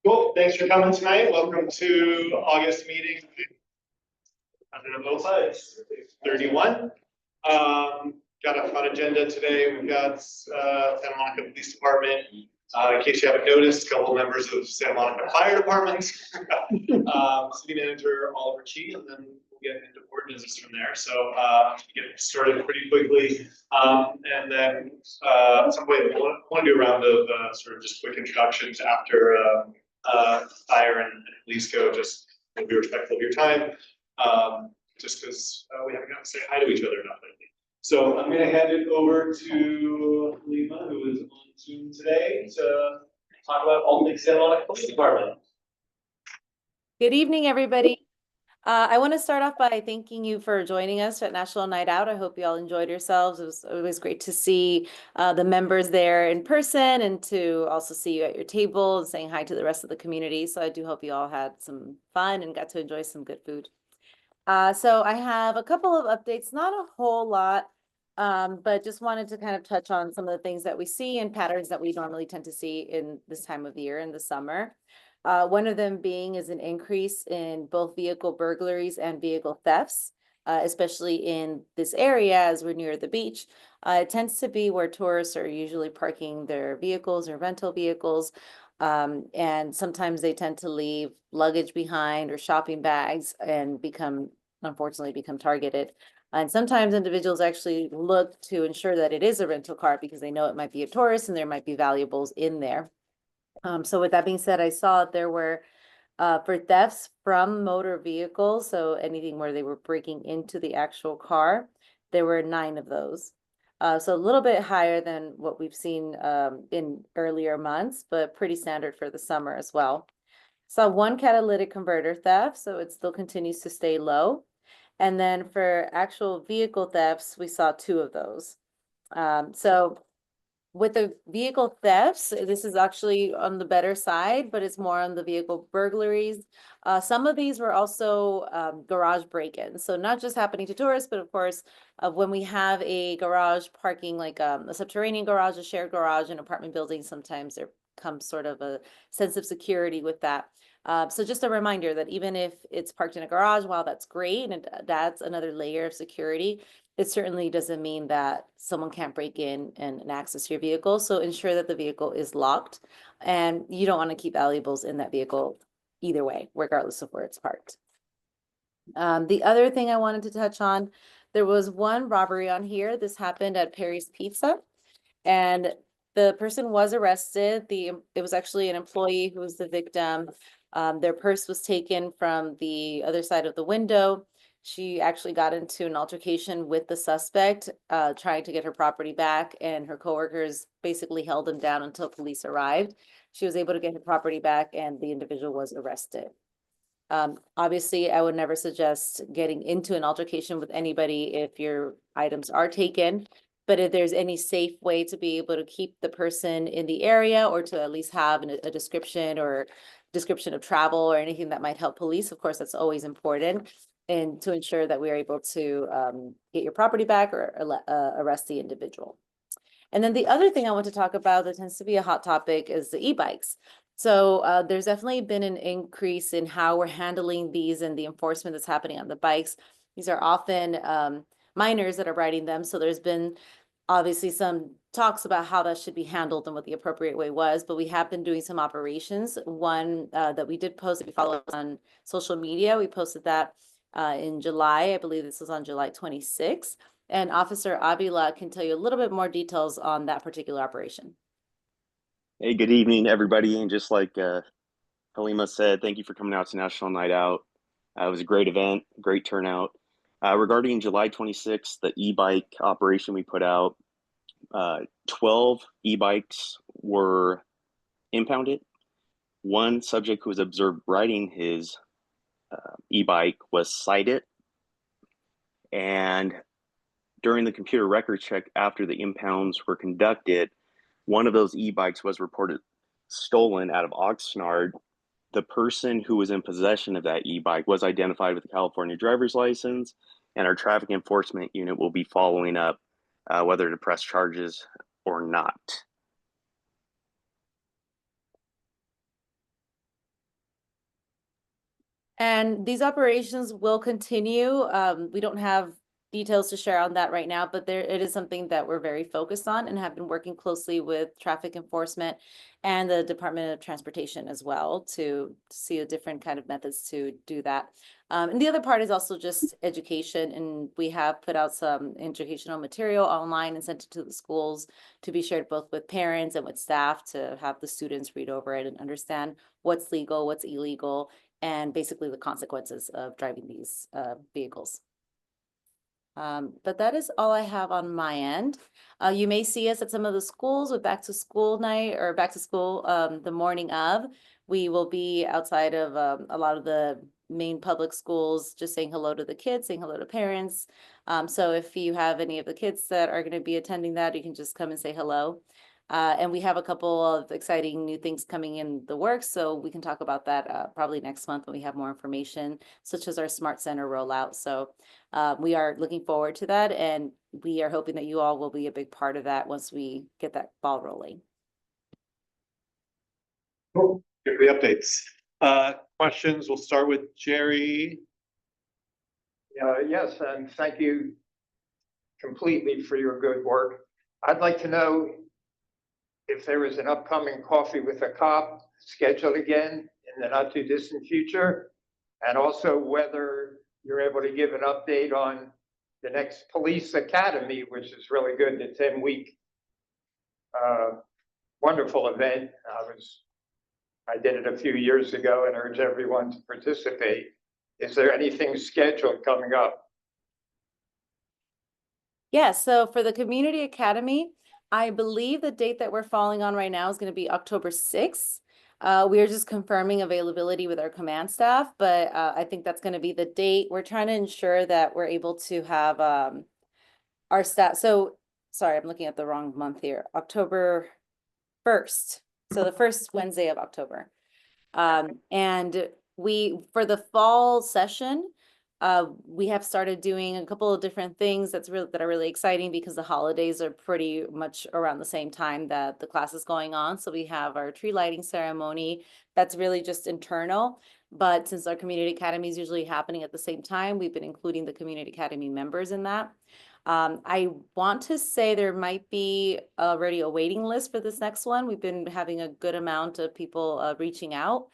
Cool. Thanks for coming tonight. Welcome to August meeting under OPA. It's 31. Got a fun agenda today. We've got Santa Monica Police Department. In case you haven't noticed, a couple members of Santa Monica Fire Department, City Manager Oliver Chi, and then we'll get into ordinances from there. So get started pretty quickly, and then at some point we'll want to do a round of sort of just quick introductions after fire and police go. Just be respectful of your time, just because we haven't gotten to say hi to each other enough lately. So I'm going to hand it over to Lima, who is on Zoom today, to talk about all things Santa Monica Police Department. Good evening, everybody. I want to start off by thanking you for joining us at National Night Out. I hope you all enjoyed yourselves. It was always great to see the members there in person and to also see you at your table and saying hi to the rest of the community. So I do hope you all had some fun and got to enjoy some good food. So I have a couple of updates, not a whole lot, but just wanted to kind of touch on some of the things that we see and patterns that we normally tend to see in this time of year in the summer. One of them being is an increase in both vehicle burglaries and vehicle thefts, especially in this area as we're near the beach. It tends to be where tourists are usually parking their vehicles or rental vehicles. And sometimes they tend to leave luggage behind or shopping bags and unfortunately become targeted. And sometimes individuals actually look to ensure that it is a rental car because they know it might be a tourist and there might be valuables in there. So with that being said, I saw there were for thefts from motor vehicles, so anything where they were breaking into the actual car, there were 9 of those. So a little bit higher than what we've seen in earlier months, but pretty standard for the summer as well. Saw 1 catalytic converter theft, so it still continues to stay low. And then for actual vehicle thefts, we saw 2 of those. So with the vehicle thefts, this is actually on the better side, but it's more on the vehicle burglaries. Some of these were also garage break-ins. So not just happening to tourists, but of course, when we have a garage parking, like a subterranean garage, a shared garage in apartment buildings, sometimes there comes sort of a sense of security with that. So just a reminder that even if it's parked in a garage, while that's great, and that's another layer of security, it certainly doesn't mean that someone can't break in and access your vehicle. So ensure that the vehicle is locked, and you don't want to keep valuables in that vehicle either way, regardless of where it's parked. The other thing I wanted to touch on, there was 1 robbery on here. This happened at Perry's Pizza, and the person was arrested. It was actually an employee who was the victim. Their purse was taken from the other side of the window. She actually got into an altercation with the suspect, trying to get her property back, and her coworkers basically held him down until police arrived. She was able to get her property back, and the individual was arrested. Obviously, I would never suggest getting into an altercation with anybody if your items are taken, but if there's any safe way to be able to keep the person in the area, or to at least have a description of travel or anything that might help police, of course, that's always important. And to ensure that we are able to get your property back or arrest the individual. And then the other thing I want to talk about that tends to be a hot topic is the e-bikes. So there's definitely been an increase in how we're handling these and the enforcement that's happening on the bikes. These are often minors that are riding them. So there's been obviously some talks about how that should be handled and what the appropriate way was, but we have been doing some operations. One that we did post, if you follow us on social media, we posted that in July. I believe this was on July 26th. And Officer Avila can tell you a little bit more details on that particular operation. Hey, good evening, everybody. And just like Halima said, thank you for coming out to National Night Out. It was a great event, great turnout. Regarding July 26th, the e-bike operation we put out, 12 e-bikes were impounded. 1 subject who was observed riding his e-bike was cited, and during the computer record check after the impounds were conducted, 1 of those e-bikes was reported stolen out of Oxnard. The person who was in possession of that e-bike was identified with a California driver's license, and our traffic enforcement unit will be following up whether to press charges or not. And these operations will continue. We don't have details to share on that right now, but there it is something that we're very focused on and have been working closely with traffic enforcement and the Department of Transportation as well to see a different kind of methods to do that. And the other part is also just education, and we have put out some educational material online and sent it to the schools to be shared both with parents and with staff to have the students read over it and understand what's legal, what's illegal, and basically the consequences of driving these vehicles. But that is all I have on my end. You may see us at some of the schools with back to school night or back to school the morning of. We will be outside of a lot of the main public schools, just saying hello to the kids, saying hello to parents. So if you have any of the kids that are going to be attending that, you can just come and say hello. And we have a couple of exciting new things coming in the works, so we can talk about that probably next month when we have more information, such as our Smart Center rollout. So we are looking forward to that, and we are hoping that you all will be a big part of that once we get that ball rolling. Cool. Give the updates. Questions, we'll start with Jerry. Yes, and thank you completely for your good work. I'd like to know if there is an upcoming Coffee with a Cop scheduled again in the not too distant future, and also whether you're able to give an update on the next police academy, which is really good, the 10-week wonderful event. I did it a few years ago and urge everyone to participate. Is there anything scheduled coming up? Yeah, so for the Community Academy, I believe the date that we're falling on right now is going to be October 6th. We are just confirming availability with our command staff, but I think that's going to be the date. We're trying to ensure that we're able to have our staff. So, sorry, I'm looking at the wrong month here. October 1st. So the first Wednesday of October. And for the fall session, we have started doing a couple of different things that are really exciting because the holidays are pretty much around the same time that the class is going on. So we have our tree lighting ceremony that's really just internal. But since our community academy is usually happening at the same time, we've been including the community academy members in that. I want to say there might be already a waiting list for this next one. We've been having a good amount of people reaching out.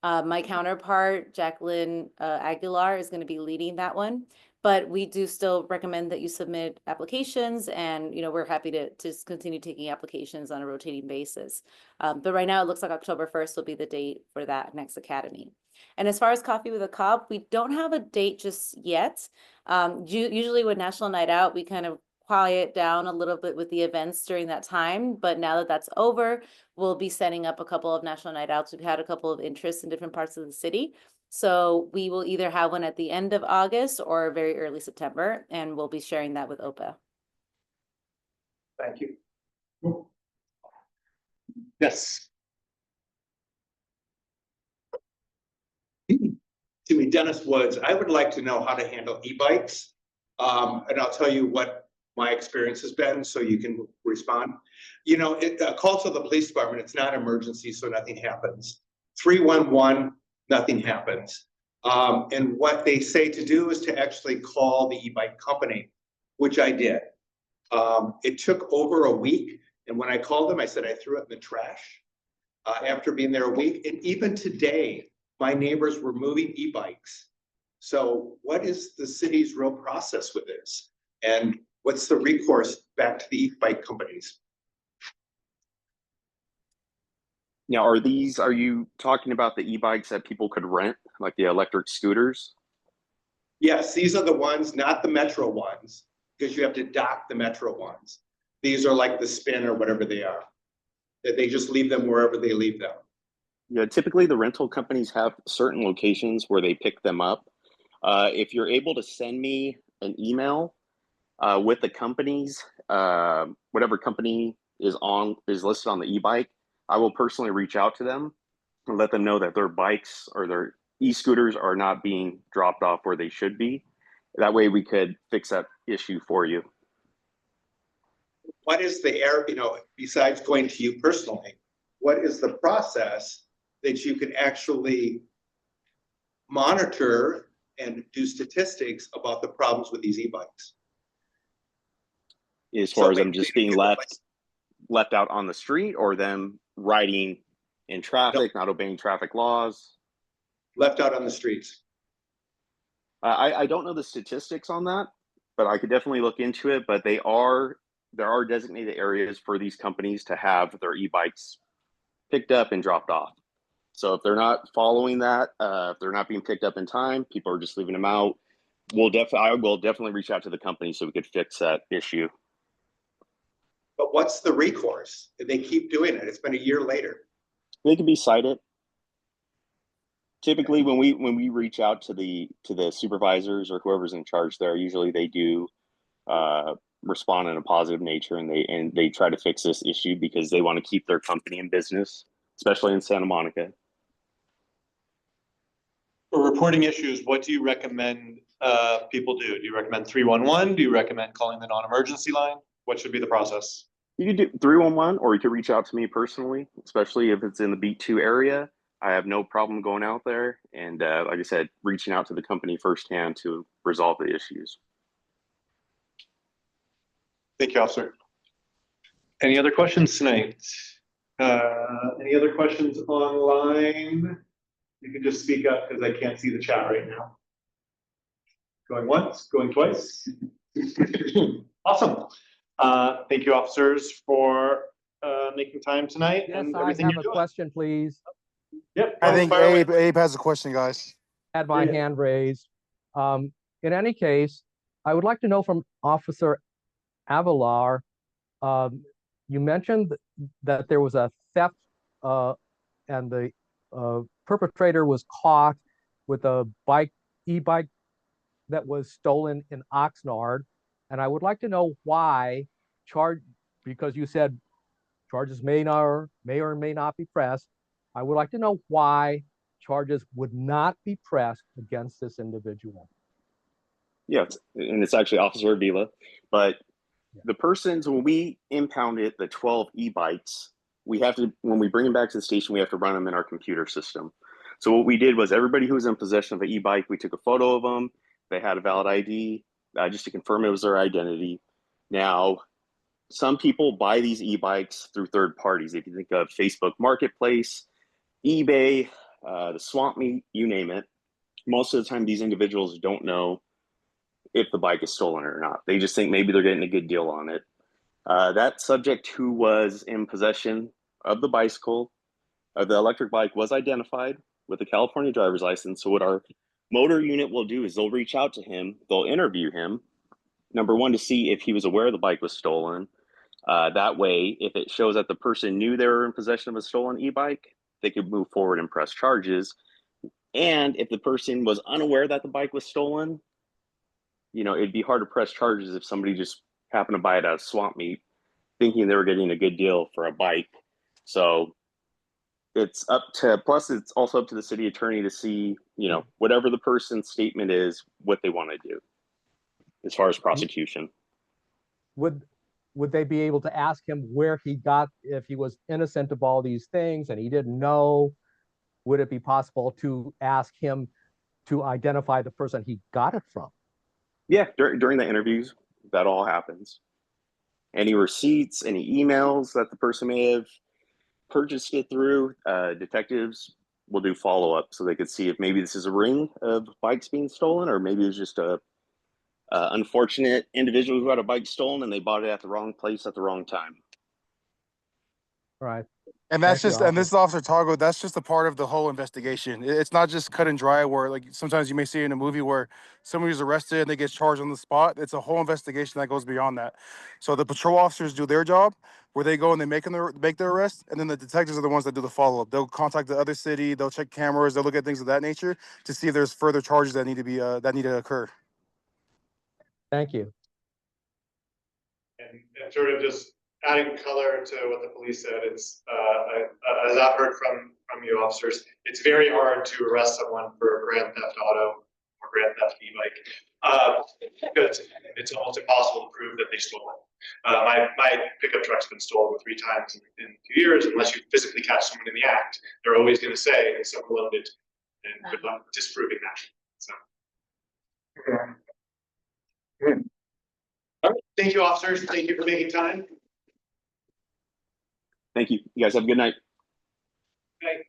My counterpart, Jacqueline Aguilar, is going to be leading that one, but we do still recommend that you submit applications, and we're happy to continue taking applications on a rotating basis. But right now it looks like October 1st will be the date for that next academy. And as far as Coffee with a Cop, we don't have a date just yet. Usually with National Night Out, we kind of quiet down a little bit with the events during that time, but now that that's over, we'll be setting up a couple of National Night Outs. We've had a couple of interests in different parts of the city. So we will either have one at the end of August or very early September, and we'll be sharing that with OPA. Thank you. Yes. To me, Dennis Woods, I would like to know how to handle e-bikes. And I'll tell you what my experience has been so you can respond. A call to the police department, it's not emergency, so nothing happens. 311, nothing happens. And what they say to do is to actually call the e-bike company, which I did. It took over a week. And when I called them, I said I threw it in the trash after being there a week. And even today, my neighbors were moving e-bikes. So what is the city's real process with this? And what's the recourse back to the e-bike companies? Now, are you talking about the e-bikes that people could rent, like the electric scooters? Yes, these are the ones, not the Metro ones, because you have to dock the Metro ones. These are like the Spin or whatever they are. That they just leave them wherever they leave them. Yeah, typically the rental companies have certain locations where they pick them up. If you're able to send me an email with the companies, whatever company is listed on the e-bike, I will personally reach out to them and let them know that their bikes or their e-scooters are not being dropped off where they should be. That way we could fix that issue for you. What is the besides going to you personally, what is the process that you can actually monitor and do statistics about the problems with these e-bikes? As far as them maybe just they being get left out on the street, or them riding in traffic, not obeying traffic laws. left out on the streets. I don't know the statistics on that, but I could definitely look into it. But there are designated areas for these companies to have their e-bikes picked up and dropped off. So if they're not following that, if they're not being picked up in time, people are just leaving them out. I will definitely reach out to the company so we could fix that issue. But what's the recourse? They keep doing it. It's been a year later. They can be cited. Typically, when we reach out to the supervisors or whoever's in charge there, usually they do respond in a positive nature, and they try to fix this issue because they want to keep their company in business, especially in Santa Monica. For reporting issues, what do you recommend people do? Do you recommend 311? Do you recommend calling the non-emergency line? What should be the process? You could do 311, or you could reach out to me personally, especially if it's in the Beat 2 area. I have no problem going out there and, like I said, reaching out to the company firsthand to resolve the issues. Thank you, officer. Any other questions tonight? Any other questions online? You can just speak up because I can't see the chat right now. Going once, going twice. Awesome. Thank you, officers, for making time tonight. Yes, and I everything have you're a doing. question, please. Yep. I think fire away. Abe has a question, guys. Had my Yeah. hand raised. In any case, I would like to know from Officer Avalar, you mentioned that there was a theft and the perpetrator was caught with a e-bike that was stolen in Oxnard. And I would like to know why because you said charges may or may not be pressed. I would like to know why charges would not be pressed against this individual. Yeah, and it's actually Officer Avila, but the persons, when we impounded the 12 e-bikes, when we bring them back to the station, we have to run them in our computer system. So what we did was everybody who was in possession of an e-bike, we took a photo of them. They had a valid ID just to confirm it was their identity. Now, some people buy these e-bikes through third parties. If you think of Facebook Marketplace, eBay, the Swamp Meet, you name it. Most of the time, these individuals don't know if the bike is stolen or not. They just think maybe they're getting a good deal on it. That subject who was in possession of the bicycle, the electric bike, was identified with a California driver's license. So what our motor unit will do is they'll reach out to him, they'll interview him, number one, to see if he was aware the bike was stolen. That way, if it shows that the person knew they were in possession of a stolen e-bike, they could move forward and press charges. And if the person was unaware that the bike was stolen, it'd be hard to press charges if somebody just happened to buy it at a swamp meet thinking they were getting a good deal for a bike. So it's also up to the city attorney to see, whatever the person's statement is, what they want to do as far as prosecution. Would they be able to ask him where he got, if he was innocent of all these things and he didn't know, would it be possible to ask him to identify the person he got it from? Yeah, during the interviews, that all happens. Any receipts, any emails that the person may have purchased it through, detectives will do follow-up so they could see if maybe this is a ring of bikes being stolen, or maybe it's just a unfortunate individual who had a bike stolen and they bought it at the wrong place at the wrong time. Right. And this is Officer Targo. That's just a part of the whole investigation. It's not just cut and dry where, like, sometimes you may see in a movie where somebody's arrested and they get charged on the spot. It's a whole investigation that goes beyond that. So the patrol officers do their job, where they go and they make their arrest, and then the detectives are the ones that do the follow-up. They'll contact the other city, they'll check cameras, they'll look at things of that nature to see if there's further charges that need to occur. Thank you. And sort of just adding color to what the police said, it's as I've heard from you officers, it's very hard to arrest someone for grand theft auto or grand theft e-bike because it's almost impossible to prove that they stole it. My pickup truck's been stolen 3 times in 2 years. Unless you physically catch someone in the act, they're always going to say someone loaned it and good luck disproving that. So. All right, thank you, officers. Thank you for making time. Thank you. You guys have a good night. Okay.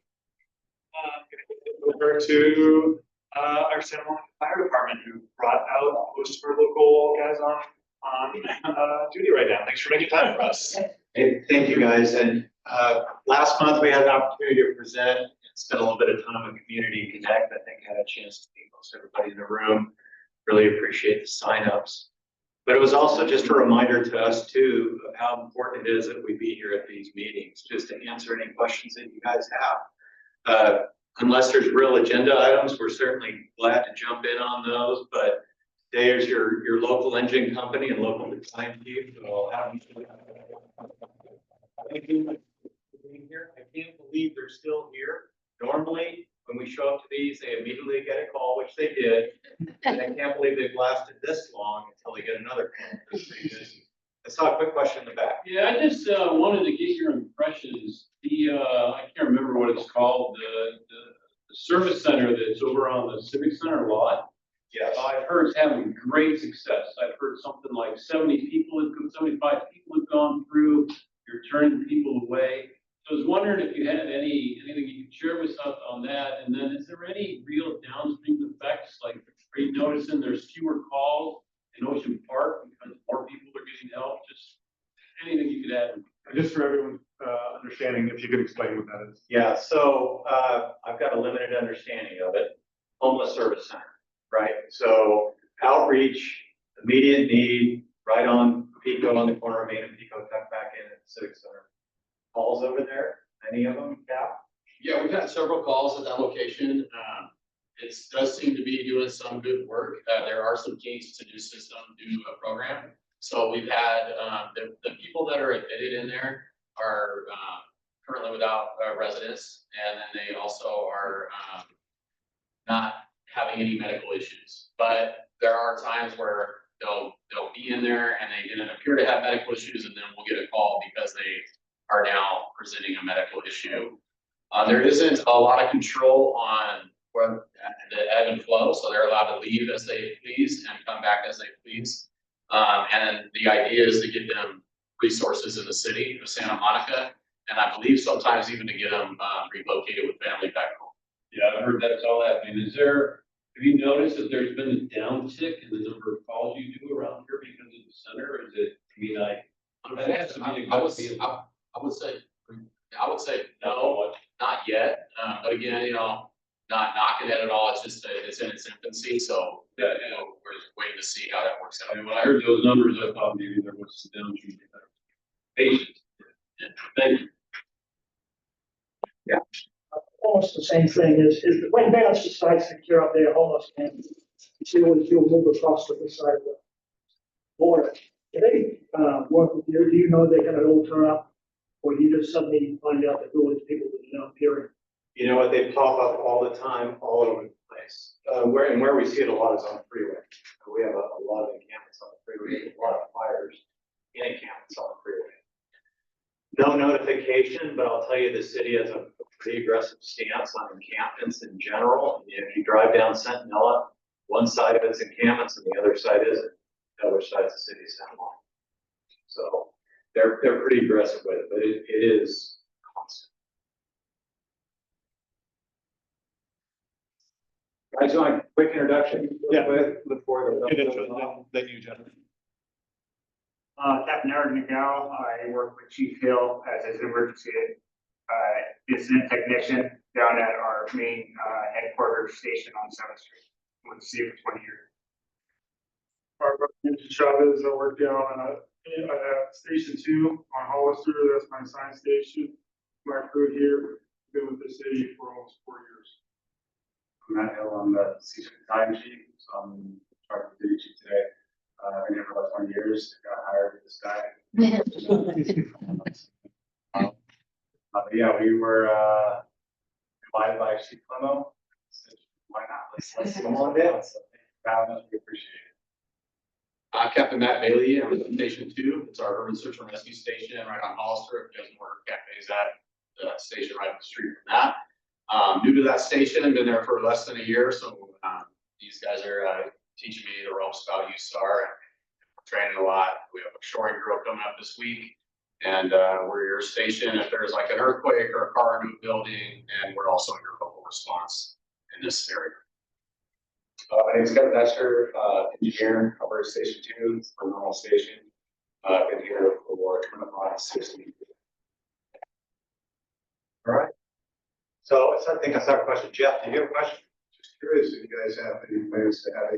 Over to our Santa Monica Fire Department, who brought out most of our local guys on duty right now. Thanks for making time for us. Hey, thank you guys. And last month we had an opportunity to present and spend a little bit of time with Community Connect. I think I had a chance to meet most everybody in the room. Really appreciate the signups. But it was also just a reminder to us too of how important it is that we be here at these meetings, just to answer any questions that you guys have. Unless there's real agenda items, we're certainly glad to jump in on those. But there's your local engine company and local design chief. So thank you for being here. I can't believe they're still here. Normally, when we show up to these, they immediately get a call, which they did. And I can't believe they've lasted this long until they get another call. I saw a quick question in the back. Yeah, I just wanted to get your impressions. I can't remember what it's called, the service center that's over on the Civic Center lot. Yeah. I've heard it's having great success. I've heard something like 75 people have gone through. You're turning people away. So I was wondering if you had anything you could share with us on that. And then is there any real downstream effects? Like, are you noticing there's fewer calls in Ocean Park because more people are getting help? Just anything you could add. Just for everyone's understanding, if you could explain what that is. Yeah, so I've got a limited understanding of it. Homeless service center, right? So outreach, immediate need, right on Pico, on the corner of Main and Pico, tuck back in at the Civic Center. Calls over there, any of them, Cap? Yeah, we've had several calls at that location. It does seem to be doing some good work. There are some kinks to do system, do a program. So we've had the people that are admitted in there are currently without residence, and then they also are not having any medical issues. But there are times where they'll be in there and they didn't appear to have medical issues, and then we'll get a call because they are now presenting a medical issue. There isn't a lot of control on where the ebb and flow, so they're allowed to leave as they please and come back as they please. And the idea is to get them resources in the city of Santa Monica, and I believe sometimes even to get them relocated with family back home. Yeah, I've heard that's all happening. Have you noticed that there's been a downtick in the number of calls you do around here because of the center? Or is it, I would say no, not yet. But again, not knocking it at all. It's just it's in its infancy. So we're waiting to see how that works out. when I heard those numbers, I thought maybe there was some downstream patients. Yeah. Thank you. Yeah. Almost the same thing is when bands decide to secure up their homeless camp, you see what you'll move across to the side of the border. Do they work with you? Do you know they're gonna all turn up? Or you just suddenly find out that all these people that you don't hear? You know what, they pop up all the time, all over the place. Where we see it a lot is on the freeway. We have a lot of encampments on the freeway, a lot of fires in encampments on the freeway. No notification, but I'll tell you, the city has a pretty aggressive stance on encampments in general. If you drive down Centinela, one side of it's encampments and the other side isn't. The other side's the city of Santa Monica. So they're pretty aggressive with it, but it is constant. Guys, you want a quick introduction? Yeah. Before Then you, gentlemen. Captain Eric McGow. I work with Chief Hill as his emergency incident technician down at our main headquarters station on 7th Street. With the city for 20 years. Chavez, I work down at Station 2 on Hollister. That's my science station. My crew here, been with the city for almost 4 years. I'm Matt Hill. I'm the season time chief, so I'm in charge of duty chief today. I've been here for about 20 years. Got hired with this guy. Yeah, we were invited by Chief Clemo. Why not? Let's come on down. So thank you. We appreciate it. Captain Matt Bailey. I'm at Station 2. It's our urban search and rescue station right on Hollister. If you guys know where Cafe is at, the station right up the street from that. New to that station, been there for less than a year, so, these guys are, teaching me the ropes about USAR and training a lot. We have a shoring drill coming up this week. And, we're your station if there's like an earthquake or a car in a building, and we're also your local response in this area. My name is Kevin Nestor, engineer, over Station 2, for Normal Station. I've been here for 25, 60. All right. So I think I saw a question. Jeff, do you have a question? Just curious if you guys have any plans to have a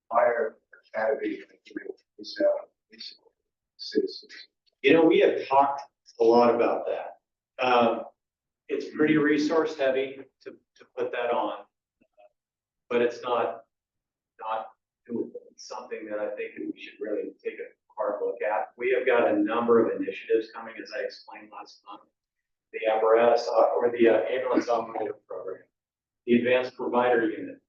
fire academy citizens. You know, we have talked a lot about that. It's pretty resource heavy to put that on. But it's not doable. It's something that I think we should really take a hard look at. We have got a number of initiatives coming, as I explained last month. The apparatus or the ambulance operator program, the advanced provider unit.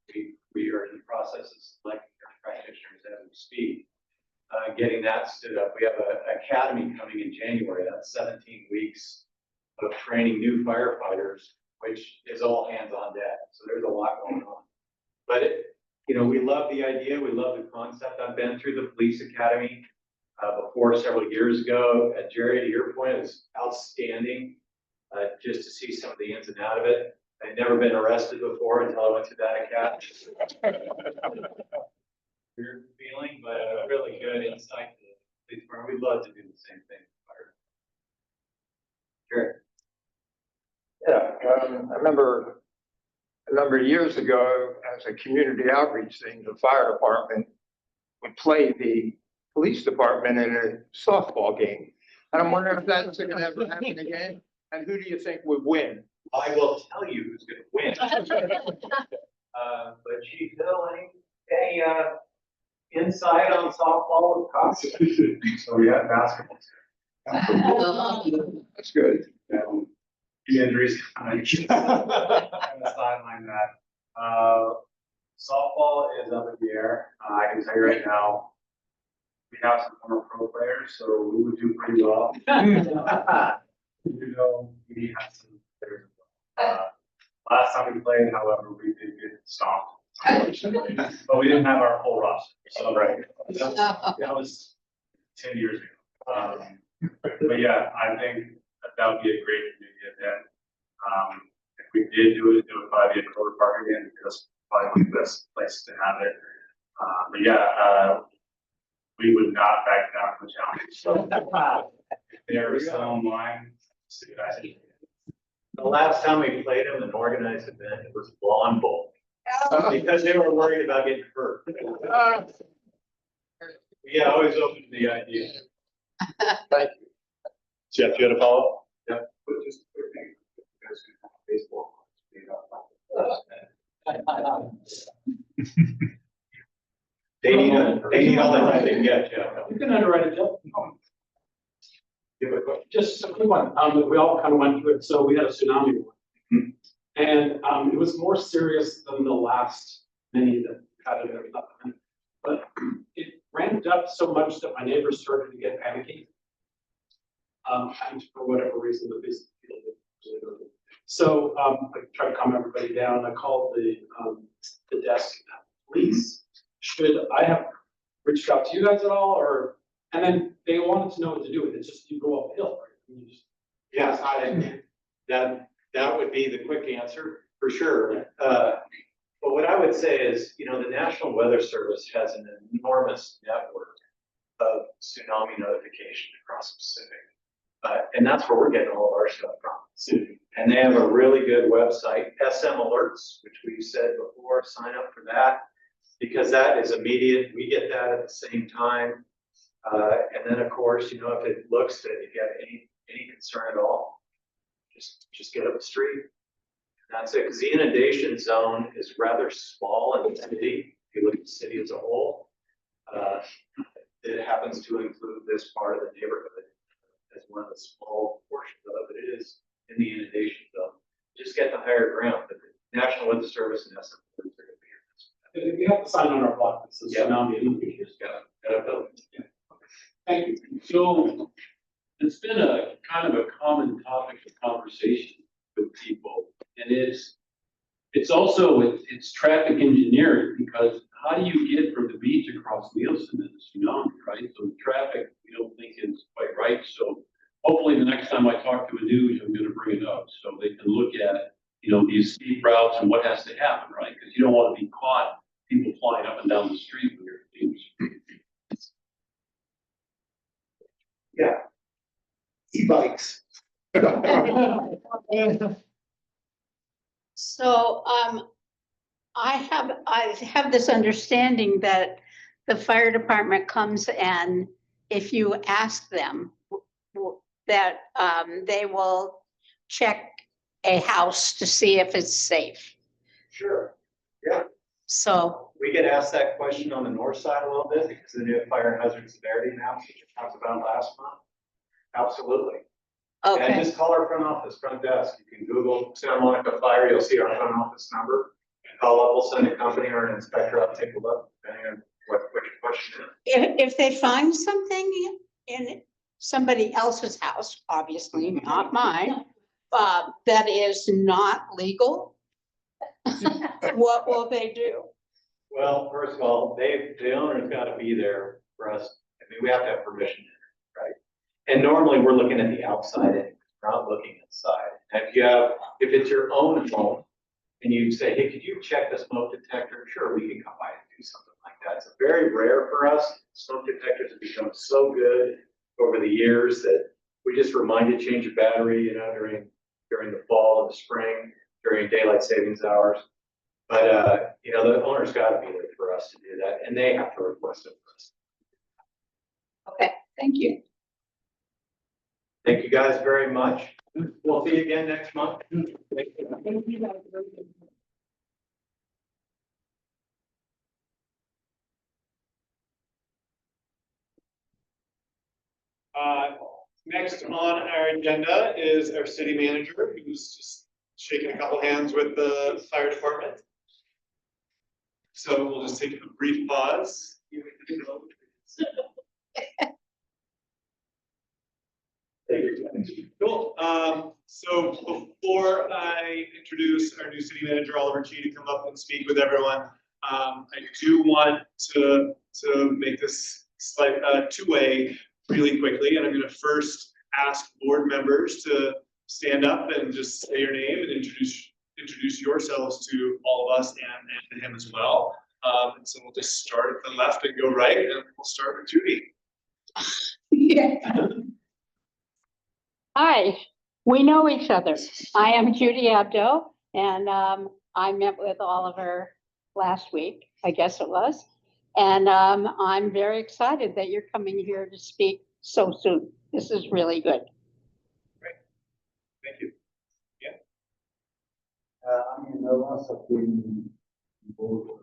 We are in the process of selecting practitioners as we speak, getting that stood up. We have an academy coming in January. That's 17 weeks of training new firefighters, which is all hands on deck. So there's a lot going on. But you know, we love the idea. We love the concept. I've been through the police academy before several years ago. Jerry, to your point, it was outstanding just to see some of the ins and out of it. I'd never been arrested before until I went to that academy. Weird feeling, but really good insight to the police department. We'd love to do the same thing. Sure. Yeah, I remember a number of years ago, as a community outreach thing, the fire department would play the police department in a softball game. And I'm wondering if that's going to ever happen again. And who do you think would win? I will tell you who's going to win. But Chief Hill, any insight on softball with cops? So we have basketball. That's good. The injuries. I'm gonna sideline that. Softball is up in the air. I can tell you right now, we have some former pro players, so we would do pretty well. You know, we had some players. Last time we played, however, we did get stomped, unfortunately, but we didn't have our full roster. So that was 10 years ago. But yeah, I think that would be a great community event. If we did do it would probably be a Kroger Park again, because probably the best place to have it. But yeah, we would not back down from the challenge. They are still online. The last time we played them, an organized event, it was lawn bowl. Because they were worried about getting hurt. Yeah, always open to the idea. Thank you. Jeff, you had a follow-up? Yeah, but just a quick thing. You guys can have baseball. They need all the time they can get, Jeff. You can underwrite it, Jeff. Give a question. Just a quick one. We all kind of went through it. So we had a tsunami one. And it was more serious than the last many that had it. But it ramped up so much that my neighbors started to get panicky. And for whatever reason, the business people did. So I tried to calm everybody down. I called the desk at police. Should I have reached out to you guys at all, or? And then they wanted to know what to do with it. It's just you go uphill, right? You just, that would be the quick answer for sure. But what I would say is, you know, the National Weather Service has an enormous network of tsunami notification across the Pacific. And that's where we're getting all of our stuff from. And they have a really good website, SM Alerts, which we've said before, sign up for that, because that is immediate. We get that at the same time. And then of course, you know, if it looks that you have any concern at all, just get up the street. And that's it, because the inundation zone is rather small in the city. If you look at the city as a whole, it happens to include this part of the neighborhood as one of the small portions of it. It is in the inundation zone. Just get the higher ground, but the National Weather Service and SM are going to be here. we have to sign on our block that says tsunami. And we just Got it. Yeah. Thank you. So it's been a kind of a common topic of conversation with people And it's also, it's traffic engineering, because how do you get from the beach across Nielsen and the tsunami, right? So the traffic, we don't think is quite right. So hopefully the next time I talk to a news, I'm gonna bring it up so they can look at, these steep routes and what has to happen, right? Because you don't want to be caught, people flying up and down the street when you're at the beach. Yeah. E-bikes. So, I have this understanding that the fire department comes and if you ask them that, they will check a house to see if it's safe. Sure, yeah. So, We get asked that question on the north side a little bit because of the new fire hazard severity map that you talked about last month. Absolutely. And okay, just call our front office, front desk. You can Google Santa Monica Fire, you'll see our front office number. Call up, we'll send a company or an inspector up, take a look, depending on what your question is. if they find something in somebody else's house, obviously not mine, that is not legal, what will they do? Well, first of all, the owner's gotta be there for us. I mean, we have to have permission, right? And normally we're looking at the outside end, we're not looking inside. And if it's your own home and you say, hey, could you check the smoke detector? Sure, we can come by and do something like that. It's very rare for us. Smoke detectors have become so good over the years that we just remind you to change your battery, during the fall and the spring, during daylight savings hours. But, the owner's got to be there for us to do that, and they have to request it for us. Okay, thank you. Thank you guys very much. We'll see you again next month. Next on our agenda is our city manager, who's just shaking a couple hands with the fire department. So we'll just take a brief pause. Cool. So before I introduce our new city manager, Oliver Chi, to come up and speak with everyone, I do want to make this slight two-way really quickly, and I'm going to first ask board members to stand up and just say your name and introduce yourselves to all of us and to him as well. So we'll just start at the left and go right, and we'll start with Judy. Yeah. Hi, we know each other. I am Judy Abdo, and I met with Oliver last week, I guess it was. And I'm very excited that you're coming here to speak so soon. This is really good. Great. Thank you. Yeah. I mean, I was a been both.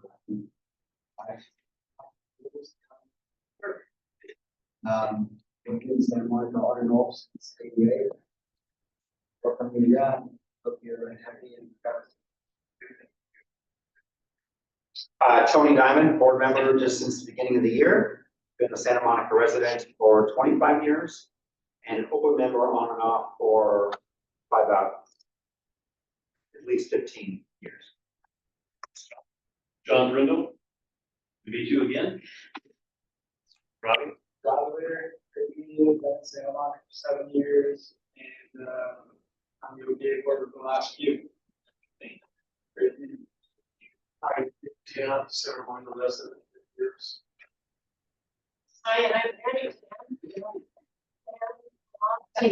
Thinking Santa Monica on and off since '88. For familia, hope you're happy and Tony Diamond, board member just since the beginning of the year. Been a Santa Monica resident for 25 years and an OPA member on and off for about at least 15 years. John Brindle, to meet you again. Robbie? Graduated, been in Santa Monica for 7 years, and I'm the OPA board for the last few. I did Santa Monica resident for years. Hi, I'm Annie. And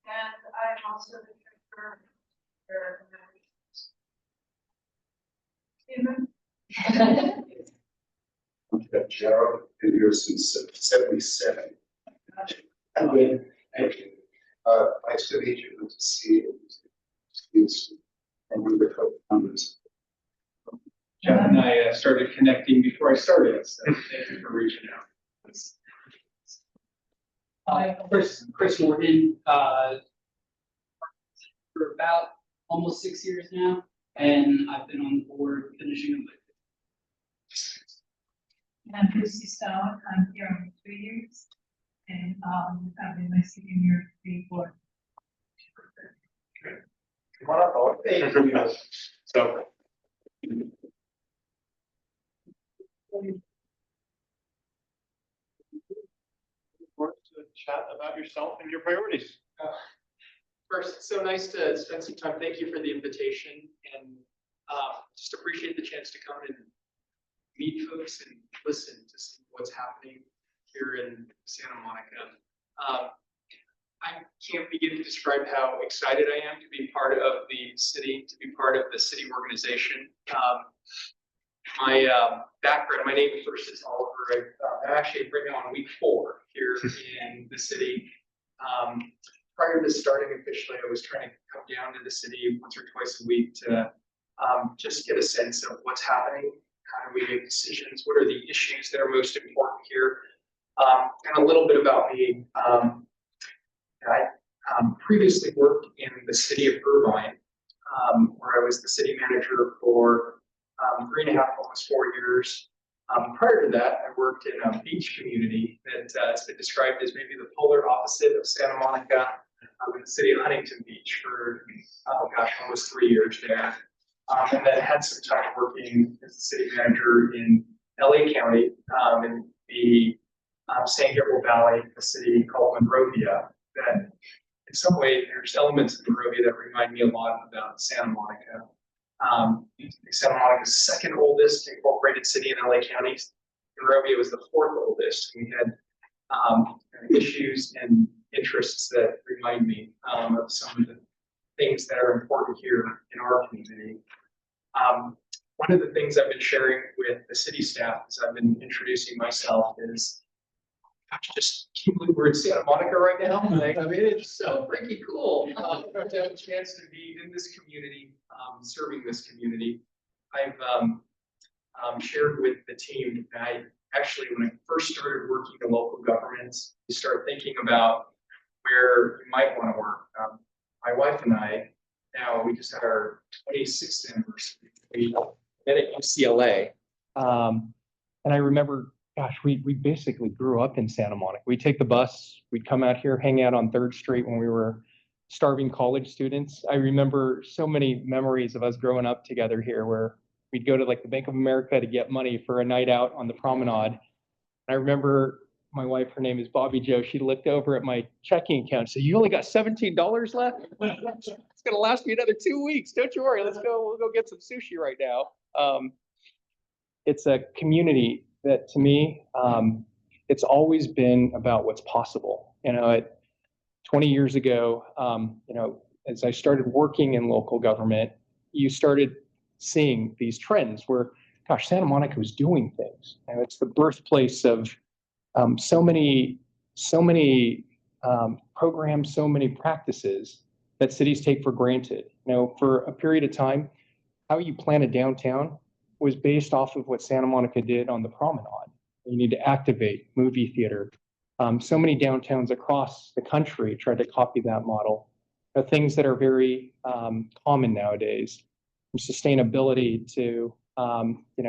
I'm also the treasurer for Gerald, been here since '77. Again, thank you. Nice to meet you, good to see you. And we were co-founders. John and I started connecting before I started, so thank you for reaching out. Chris Morgan, for about almost 6 years now, and I've been on the board finishing up. And I'm Lucy Stone. I'm here only 3 years. And, I've been nice to be here before. So. To chat about yourself and your priorities. First, it's so nice to spend some time. Thank you for the invitation and just appreciate the chance to come and meet folks and listen to some of what's happening here in Santa Monica. I can't begin to describe how excited I am to be part of the city, to be part of the city organization. My background, my name first is Oliver. I'm actually right now on week 4 here in the city. Prior to starting officially, I was trying to come down to the city once or twice a week to just get a sense of what's happening, how do we make decisions, what are the issues that are most important here, and a little bit about me. I previously worked in the city of Irvine, where I was the city manager for 3.5, almost 4 years. Prior to that, I worked in a beach community that has been described as maybe the polar opposite of Santa Monica, in the city of Huntington Beach for, almost 3 years there. And then had some time working as the city manager in LA County, in the San Gabriel Valley, a city called Monrovia, that in some way there's elements of Monrovia that remind me a lot about Santa Monica. Santa Monica's second oldest incorporated city in LA County. Monrovia was the 4th oldest. We had issues and interests that remind me of some of the things that are important here in our community. One of the things I've been sharing with the city staff as I've been introducing myself is, gosh, just can't believe we're in Santa Monica right now. Like, I mean, it's so freaking cool to have a chance to be in this community, serving this community. I've shared with the team that I actually, when I first started working in local governments, you start thinking about where you might want to work. My wife and I, now we just had our 26th anniversary. We met at UCLA. And I remember, gosh, we basically grew up in Santa Monica. We'd take the bus, we'd come out here, hang out on 3rd Street when we were starving college students. I remember so many memories of us growing up together here where we'd go to like the Bank of America to get money for a night out on the promenade. I remember my wife, her name is Bobby Joe, she looked over at my checking account. So you only got $17 left? It's gonna last me another 2 weeks. Don't you worry, we'll go get some sushi right now. It's a community that to me, it's always been about what's possible. 20 years ago, as I started working in local government, you started seeing these trends where, gosh, Santa Monica was doing things. And it's the birthplace of so many programs, so many practices that cities take for granted. For a period of time, how you plan a downtown was based off of what Santa Monica did on the promenade. You need to activate movie theater. So many downtowns across the country tried to copy that model. Things that are very common nowadays, from sustainability to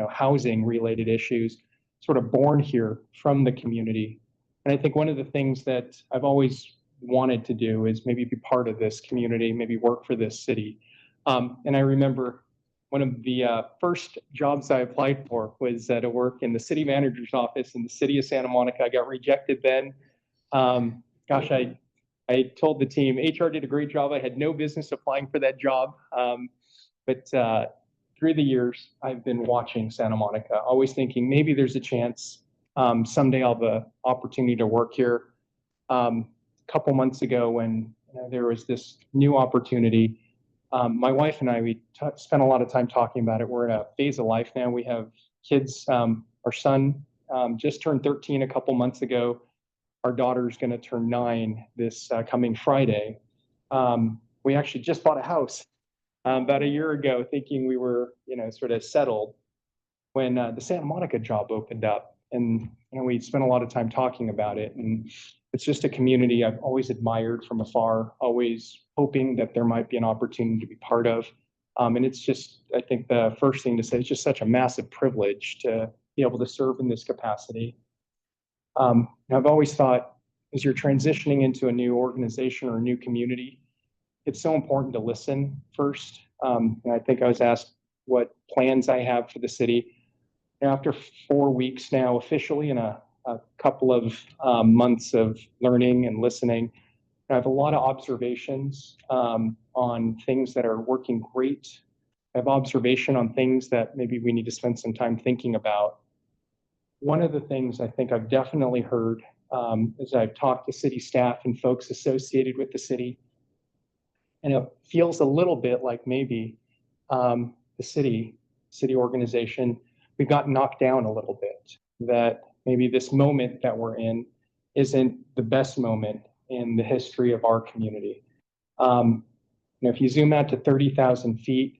housing related issues, sort of born here from the community. And I think one of the things that I've always wanted to do is maybe be part of this community, maybe work for this city. And I remember one of the first jobs I applied for was to work in the city manager's office in the city of Santa Monica. I got rejected then. Gosh, I told the team, HR did a great job. I had no business applying for that job. But through the years, I've been watching Santa Monica, always thinking maybe there's a chance someday I'll have an opportunity to work here. A couple months ago when there was this new opportunity, my wife and I, we spent a lot of time talking about it. We're in a phase of life now. We have kids. Our son just turned 13 a couple months ago. Our daughter's going to turn 9 this coming Friday. We actually just bought a house about a year ago, thinking we were, sort of settled when the Santa Monica job opened up. And we spent a lot of time talking about it. And it's just a community I've always admired from afar, always hoping that there might be an opportunity to be part of. And it's just, I think the first thing to say, it's just such a massive privilege to be able to serve in this capacity. I've always thought as you're transitioning into a new organization or a new community, it's so important to listen first. And I think I was asked what plans I have for the city. After 4 weeks now officially and a couple of months of learning and listening, I have a lot of observations on things that are working great. I have observation on things that maybe we need to spend some time thinking about. One of the things I think I've definitely heard as I've talked to city staff and folks associated with the city, and it feels a little bit like maybe the city organization, we got knocked down a little bit, that maybe this moment that we're in isn't the best moment in the history of our community. If you zoom out to 30,000 feet,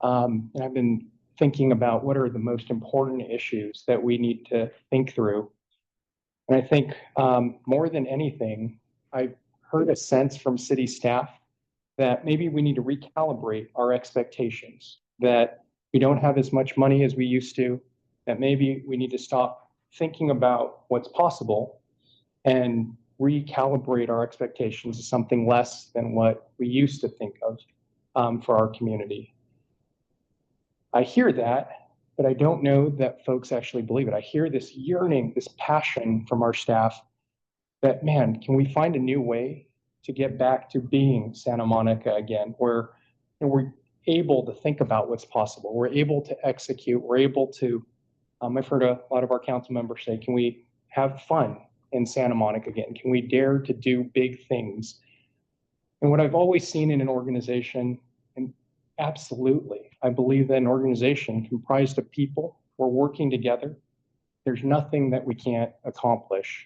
and I've been thinking about what are the most important issues that we need to think through. And I think more than anything, I've heard a sense from city staff that maybe we need to recalibrate our expectations, that we don't have as much money as we used to, that maybe we need to stop thinking about what's possible and recalibrate our expectations to something less than what we used to think of for our community. I hear that, but I don't know that folks actually believe it. I hear this yearning, this passion from our staff that, man, can we find a new way to get back to being Santa Monica again, where we're able to think about what's possible. We're able to execute. We're able to, I've heard a lot of our council members say, can we have fun in Santa Monica again? Can we dare to do big things? And what I've always seen in an organization, and absolutely, I believe that an organization comprised of people who are working together, there's nothing that we can't accomplish.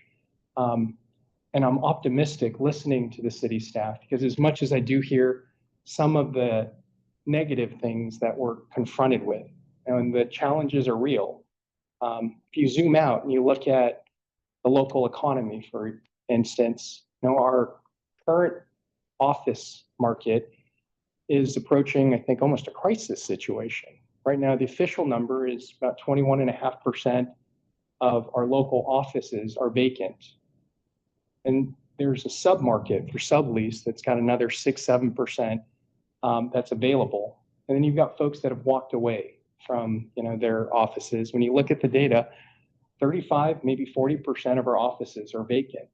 And I'm optimistic listening to the city staff, because as much as I do hear some of the negative things that we're confronted with, and the challenges are real. If you zoom out and you look at the local economy, for instance, our current office market is approaching, I think, almost a crisis situation. Right now, the official number is about 21.5% of our local offices are vacant. And there's a sub-market for sublease that's got another 6-7% that's available. And then you've got folks that have walked away from their offices. When you look at the data, 35, maybe 40% of our offices are vacant.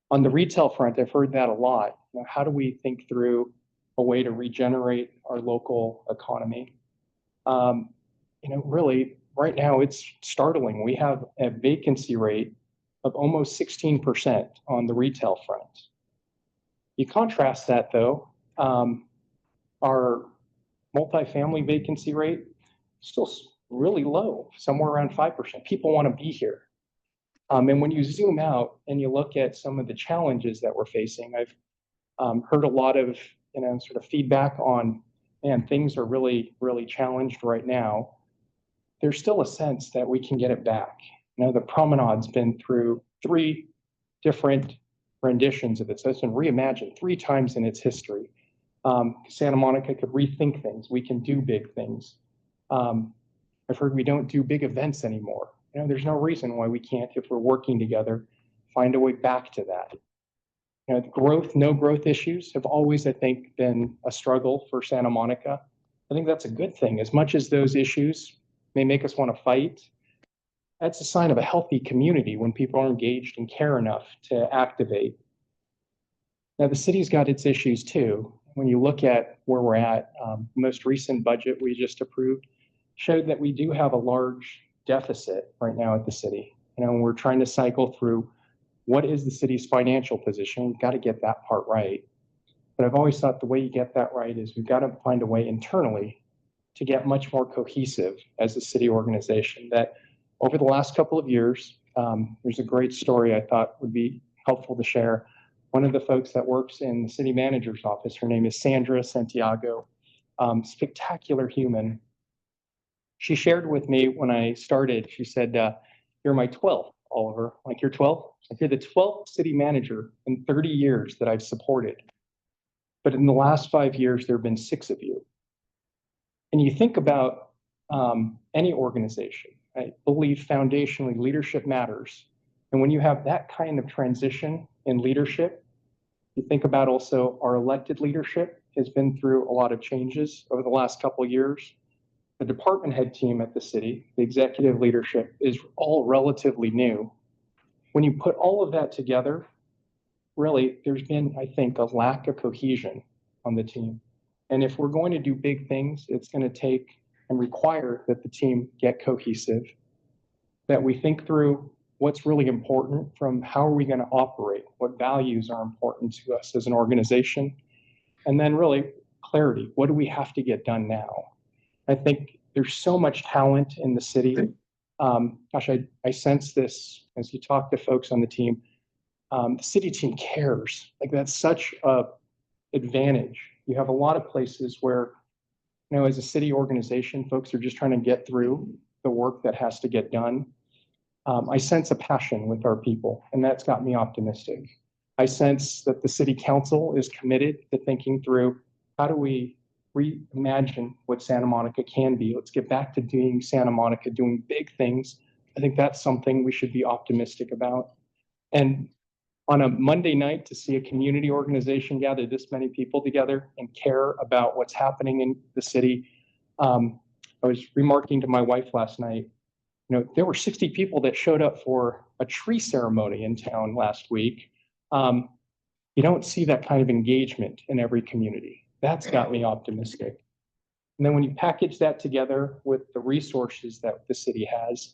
On the retail front, I've heard that a lot. How do we think through a way to regenerate our local economy? Really, right now it's startling. We have a vacancy rate of almost 16% on the retail front. You contrast that though, our multifamily vacancy rate still really low, somewhere around 5%. People want to be here. And when you zoom out and you look at some of the challenges that we're facing, I've heard a lot of sort of feedback on, man, things are really, really challenged right now. There's still a sense that we can get it back. The promenade's been through 3 different renditions of it. So it's been reimagined 3 times in its history. Santa Monica could rethink things. We can do big things. I've heard we don't do big events anymore. There's no reason why we can't, if we're working together, find a way back to that. No growth issues have always, I think, been a struggle for Santa Monica. I think that's a good thing. As much as those issues may make us want to fight, that's a sign of a healthy community when people are engaged and care enough to activate. Now, the city's got its issues too. When you look at where we're at, the most recent budget we just approved showed that we do have a large deficit right now at the city. We're trying to cycle through what is the city's financial position. We've got to get that part right. But I've always thought the way you get that right is we've got to find a way internally to get much more cohesive as a city organization. That over the last couple of years, there's a great story I thought would be helpful to share. One of the folks that works in the city manager's office, her name is Sandra Santiago, spectacular human. She shared with me when I started, she said, you're my 12th, Oliver. Like, you're 12? Like, you're the 12th city manager in 30 years that I've supported. But in the last 5 years, there have been 6 of you. And you think about any organization, I believe foundationally leadership matters. And when you have that kind of transition in leadership, you think about also our elected leadership has been through a lot of changes over the last couple of years. The department head team at the city, the executive leadership is all relatively new. When you put all of that together, really, there's been, I think, a lack of cohesion on the team. And if we're going to do big things, it's going to take and require that the team get cohesive, that we think through what's really important from how are we going to operate, what values are important to us as an organization, and then really clarity. What do we have to get done now? I think there's so much talent in the city. Gosh, I sense this as you talk to folks on the team. The city team cares. Like that's such a advantage. You have a lot of places where, you know, as a city organization, folks are just trying to get through the work that has to get done. I sense a passion with our people, and that's got me optimistic. I sense that the city council is committed to thinking through how do we reimagine what Santa Monica can be. Let's get back to doing Santa Monica, doing big things. I think that's something we should be optimistic about. And on a Monday night, to see a community organization gather this many people together and care about what's happening in the city. I was remarking to my wife last night, you know, there were 60 people that showed up for a tree ceremony in town last week. You don't see that kind of engagement in every community. That's got me optimistic. And then when you package that together with the resources that the city has,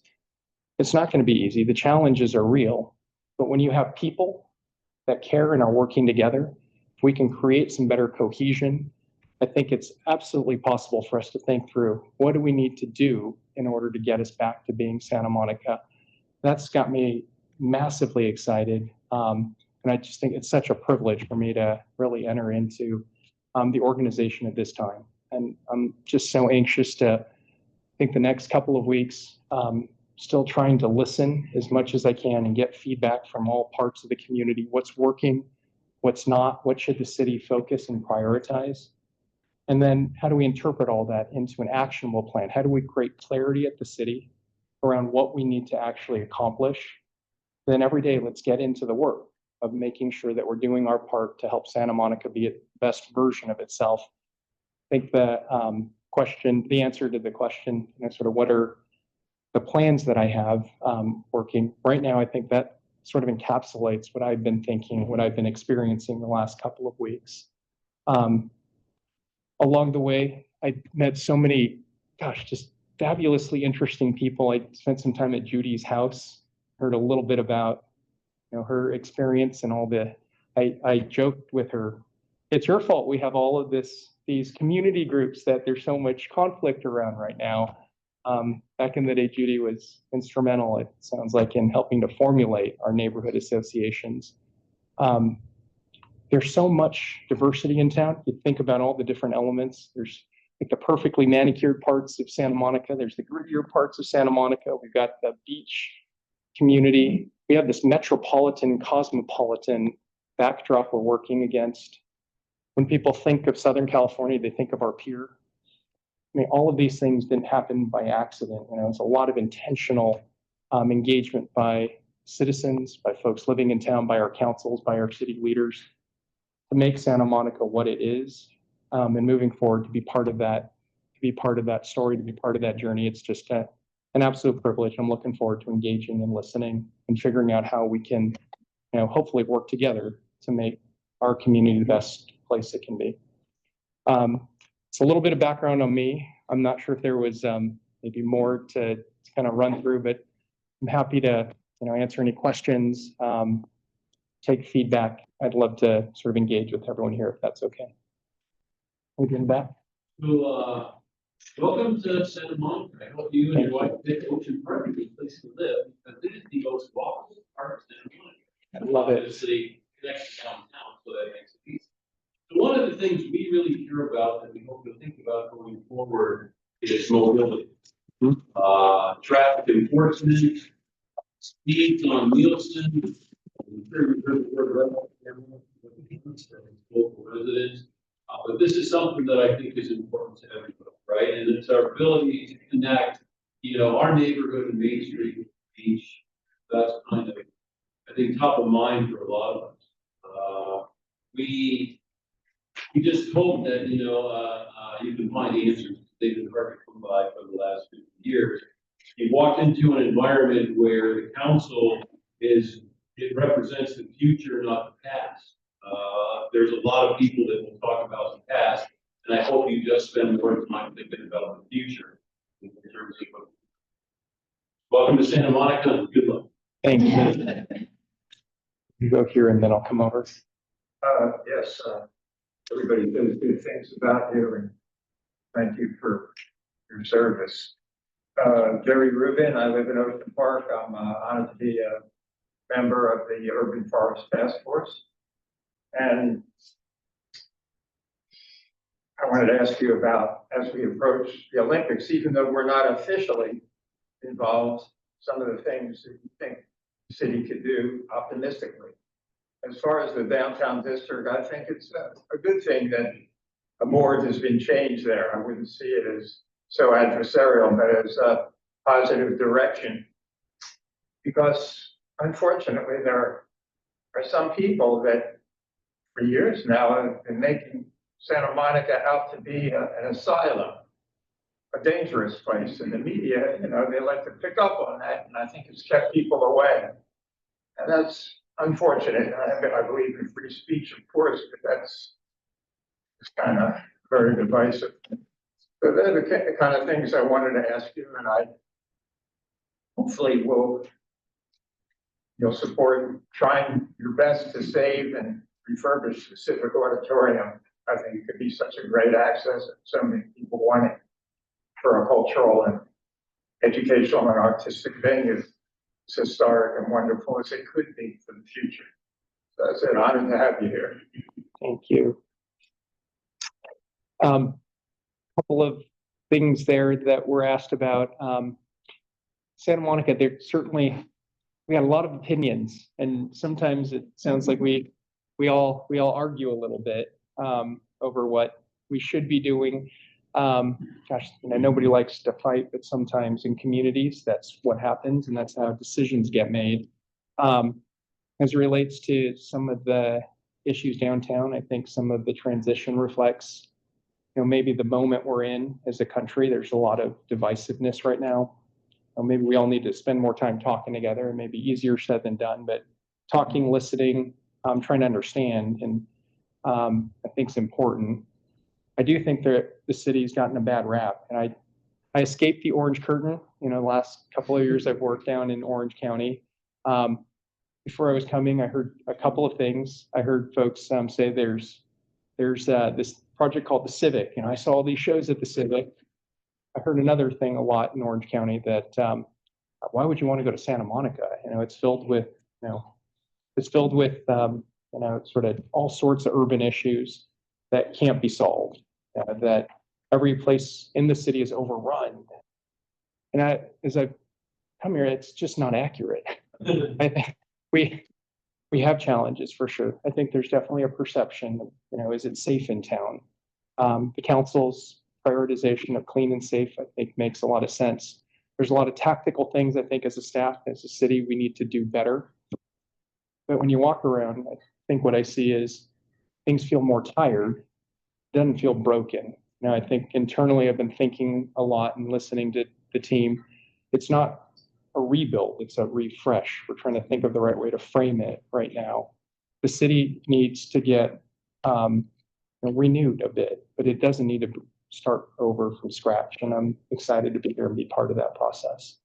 it's not going to be easy. The challenges are real. But when you have people that care and are working together, if we can create some better cohesion, I think it's absolutely possible for us to think through what do we need to do in order to get us back to being Santa Monica. That's got me massively excited. And I just think it's such a privilege for me to really enter into the organization at this time. And I'm just so anxious to think the next couple of weeks, still trying to listen as much as I can and get feedback from all parts of the community. What's working, what's not, what should the city focus and prioritize? And then how do we interpret all that into an actionable plan? How do we create clarity at the city around what we need to actually accomplish? Then every day, let's get into the work of making sure that we're doing our part to help Santa Monica be the best version of itself. I think the the answer to the question, you know, sort of what are the plans that I have working right now, I think that sort of encapsulates what I've been thinking, what I've been experiencing the last couple of weeks. Along the way, I met so many, gosh, just fabulously interesting people. I spent some time at Judy's house, heard a little bit about, you know, her experience and all the, I joked with her, it's your fault we have all of these community groups that there's so much conflict around right now. Back in the day, Judy was instrumental, it sounds like, in helping to formulate our neighborhood associations. There's so much diversity in town. You think about all the different elements. There's like the perfectly manicured parts of Santa Monica. There's the grittier parts of Santa Monica. We've got the beach community. We have this metropolitan, cosmopolitan backdrop we're working against. When people think of Southern California, they think of our pier. I mean, all of these things didn't happen by accident. You know, it's a lot of intentional engagement by citizens, by folks living in town, by our councils, by our city leaders, to make Santa Monica what it is, and moving forward to be part of that, story, to be part of that journey. It's just an absolute privilege. I'm looking forward to engaging and listening and figuring out how we can, you know, hopefully work together to make our community the best place it can be. It's a little bit of background on me. I'm not sure if there was maybe more to kind of run through, but I'm happy to, you know, answer any questions, take feedback. I'd love to sort of engage with everyone here if that's okay. We'll get back. Well, welcome to Santa Monica. I hope you and your wife pick Ocean Park a good place to live, because it is the most walkable part of Santa Monica. I love it. Obviously, connection downtown, so that makes it easy. So one of the things we really care about that we hope to think about going forward is mobility. Traffic enforcement, speeds on Nielsen, local residents. But this is something that I think is important to everybody, right? And it's our ability to connect, you know, our neighborhood and Main Street with the beach. That's kind of I think, top of mind for a lot of us. We just hope that, you can find answers. They've been hard to come by for the last 50 years. You walk into an environment where the council it represents the future, not the past. There's a lot of people that will talk about the past, and I hope you just spend more time thinking about the future in terms of. Welcome to Santa Monica, and good luck. Thank you. You go here and then I'll come over. Yes, everybody says good things about you, and thank you for your service. Jerry Rubin, I live in Ocean Park. I'm honored to be a member of the Urban Forest Task Force. And I wanted to ask you about, as we approach the Olympics, even though we're not officially involved, some of the things that you think the city could do optimistically. As far as the downtown district, I think it's a good thing that a board has been changed there. I wouldn't see it as so adversarial, but as a positive direction. Because unfortunately, there are some people that for years now have been making Santa Monica out to be an asylum, a dangerous place. And the media, they like to pick up on that, and I think it's kept people away. And that's unfortunate. I believe in free speech, of course, but that's kind of very divisive. So they're the kind of things I wanted to ask you, and I hopefully you'll support trying your best to save and refurbish the Civic Auditorium. I think it could be such a great access, and so many people want it for a cultural and educational and artistic venue. It's historic and wonderful as it could be for the future. So it's an honor to have you here. Thank you. Couple of things there that were asked about. Santa Monica, we got a lot of opinions, and sometimes it sounds like we all argue a little bit over what we should be doing. Nobody likes to fight, but sometimes in communities, that's what happens, and that's how decisions get made. As it relates to some of the issues downtown, I think some of the transition reflects, maybe the moment we're in as a country. There's a lot of divisiveness right now. Maybe we all need to spend more time talking together, and maybe easier said than done, but talking, listening, trying to understand, and I think it's important. I do think that the city's gotten a bad rap, and I escaped the orange curtain. The last couple of years I've worked down in Orange County. Before I was coming, I heard a couple of things. I heard folks say there's this project called the Civic. I saw all these shows at the Civic. I heard another thing a lot in Orange County that why would you want to go to Santa Monica? It's filled with sort of all sorts of urban issues that can't be solved. That every place in the city is overrun. And as I've come here, it's just not accurate. I think we have challenges for sure. I think there's definitely a perception of, is it safe in town? The council's prioritization of clean and safe, I think, makes a lot of sense. There's a lot of tactical things, I think, as a staff, as a city, we need to do better. But when you walk around, I think what I see is things feel more tired, doesn't feel broken. I think internally I've been thinking a lot and listening to the team. It's not a rebuild, it's a refresh. We're trying to think of the right way to frame it right now. The city needs to get renewed a bit, but it doesn't need to start over from scratch. And I'm excited to be here and be part of that process.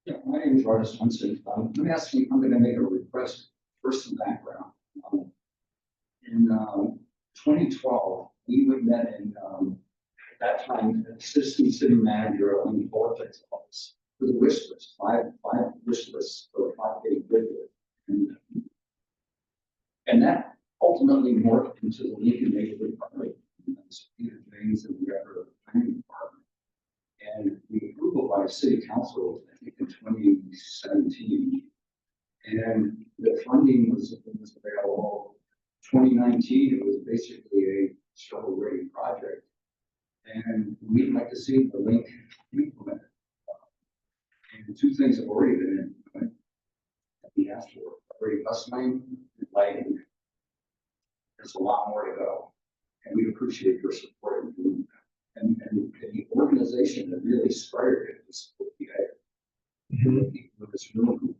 Yeah, my name is Artis Munson. Let me ask you, I'm going to make a request for some background. In 2012, we met in, at that time, Assistant City Manager in the Vortex office with a wish list, five wish lists for a 5-day grid. And that ultimately morphed into the Lincoln Neighborhood Park, Peter James and the other planning department. And the approval by City Council, I think in 2017, and the funding was available. 2019, it was basically a shovel-ready project, and we'd like to see the link implemented. And two things have already been implemented. bus lane, lighting. There's a lot more to go, and we appreciate your support in doing that. And the organization that really started it was OPA. People in this room.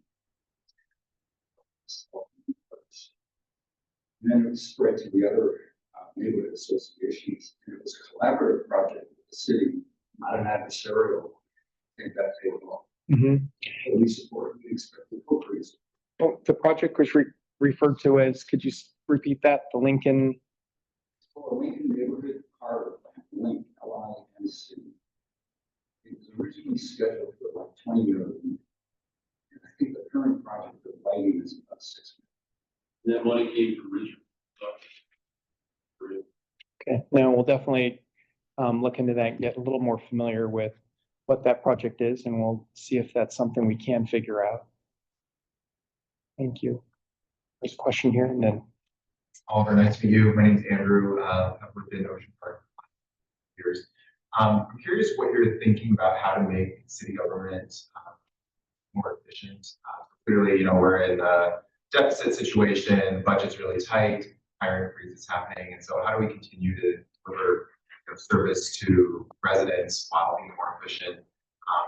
And then it was spread to the other neighborhood associations, and it was a collaborative project with the city, not an adversarial. I think that paid off. We support, we expect the appropriate. Well, the project was referred to as, could you repeat that, the Lincoln? Well, Lincoln Neighborhood Car Link, LINC. It was originally scheduled for like 20 years. And I think the current project of lighting is about 6 That money came from Richard. Okay, now we'll definitely look into that and get a little more familiar with what that project is, and we'll see if that's something we can figure out. Thank you. There's a question here, and then. Oliver, nice to meet you. My name's Andrew. I've lived in Ocean Park for years. I'm curious what you're thinking about how to make city government more efficient. Clearly, we're in a deficit situation, budget's really tight, hiring freeze is happening, and so how do we continue to deliver service to residents while being more efficient?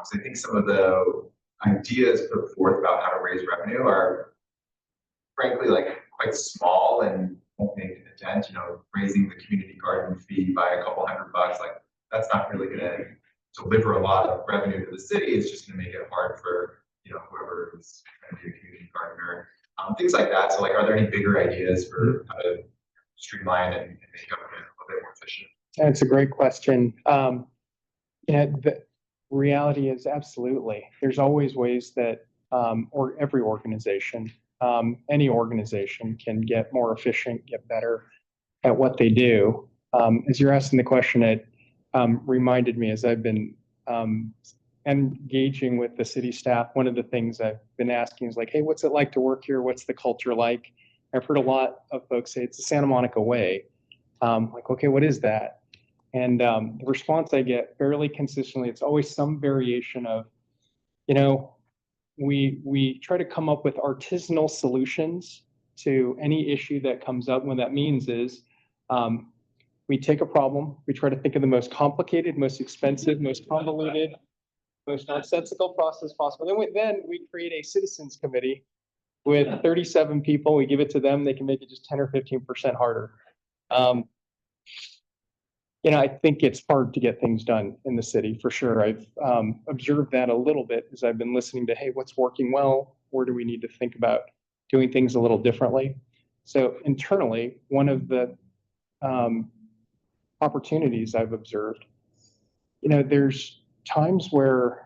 So I think some of the ideas put forth about how to raise revenue are frankly quite small and won't make a dent. Raising the community garden fee by a couple $100, that's not really going to deliver a lot of revenue to the city. It's just going to make it hard for whoever is going to be a community gardener. Things like that. So are there any bigger ideas for how to streamline and make government a little bit more efficient? That's a great question. The reality is absolutely. There's always ways that, or every organization, any organization can get more efficient, get better at what they do. As you're asking the question, it reminded me as I've been engaging with the city staff, one of the things I've been asking is hey, what's it like to work here? What's the culture like? I've heard a lot of folks say it's the Santa Monica way. Okay, what is that? And the response I get fairly consistently, it's always some variation of, we try to come up with artisanal solutions to any issue that comes up. What that means is we take a problem, we try to think of the most complicated, most expensive, most convoluted, most nonsensical process possible. Then we create a citizens committee with 37 people. We give it to them. They can make it just 10 or 15% harder. I think it's hard to get things done in the city for sure. I've observed that a little bit as I've been listening to, hey, what's working well? Where do we need to think about doing things a little differently? So internally, one of the opportunities I've observed, there's times where,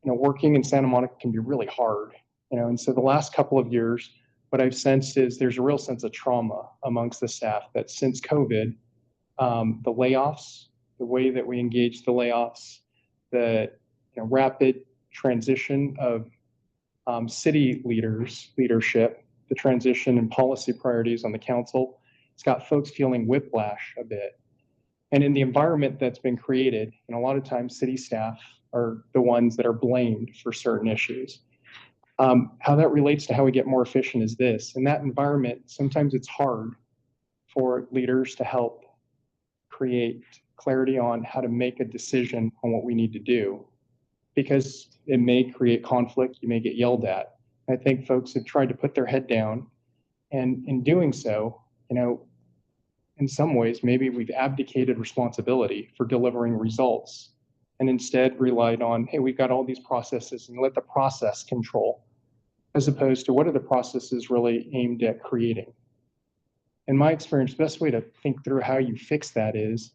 working in Santa Monica can be really hard, and so the last couple of years, what I've sensed is there's a real sense of trauma amongst the staff that since COVID, the layoffs, the way that we engage the layoffs, the rapid transition of city leadership, the transition in policy priorities on the council, it's got folks feeling whiplash a bit. And in the environment that's been created, and a lot of times city staff are the ones that are blamed for certain issues. How that relates to how we get more efficient is this. In that environment, sometimes it's hard for leaders to help create clarity on how to make a decision on what we need to do, because it may create conflict, you may get yelled at. I think folks have tried to put their head down, and in doing so, in some ways, maybe we've abdicated responsibility for delivering results and instead relied on, hey, we've got all these processes and let the process control, as opposed to what are the processes really aimed at creating. In my experience, the best way to think through how you fix that is,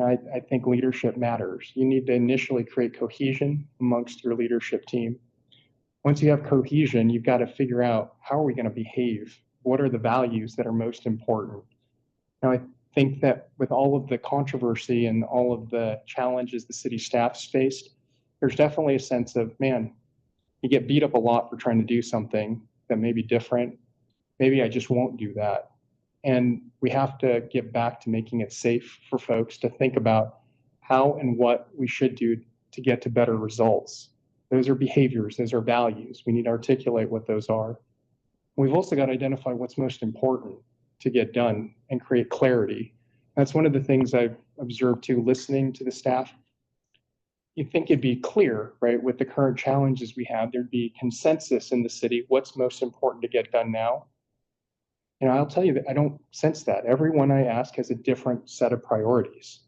I think leadership matters. You need to initially create cohesion amongst your leadership team. Once you have cohesion, you've got to figure out how are we going to behave? What are the values that are most important? Now, I think that with all of the controversy and all of the challenges the city staff's faced, there's definitely a sense of, man, you get beat up a lot for trying to do something that may be different. Maybe I just won't do that. And we have to get back to making it safe for folks to think about how and what we should do to get to better results. Those are behaviors, those are values. We need to articulate what those are. We've also got to identify what's most important to get done and create clarity. That's one of the things I've observed too, listening to the staff. You think it'd be clear, right, with the current challenges we have, there'd be consensus in the city, what's most important to get done now. And I'll tell you that I don't sense that. Everyone I ask has a different set of priorities.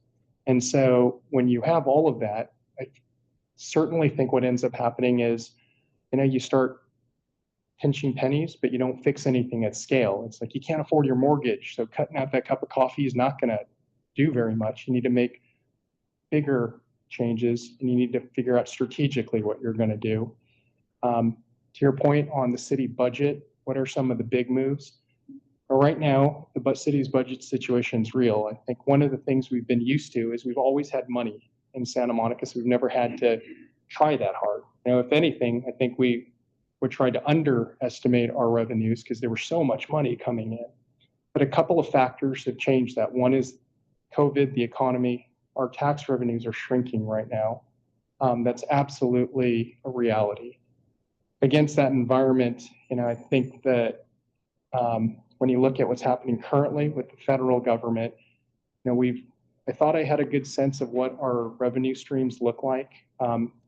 And so when you have all of that, I certainly think what ends up happening is, you start pinching pennies, but you don't fix anything at scale. It's like you can't afford your mortgage, so cutting out that cup of coffee is not going to do very much. You need to make bigger changes, and you need to figure out strategically what you're going to do. To your point on the city budget, what are some of the big moves? Well, right now, the city's budget situation is real. I think one of the things we've been used to is we've always had money in Santa Monica, so we've never had to try that hard. If anything, I think we would try to underestimate our revenues because there was so much money coming in. But a couple of factors have changed that. One is COVID, the economy. Our tax revenues are shrinking right now. That's absolutely a reality. Against that environment, I think that when you look at what's happening currently with the federal government, I thought I had a good sense of what our revenue streams look like.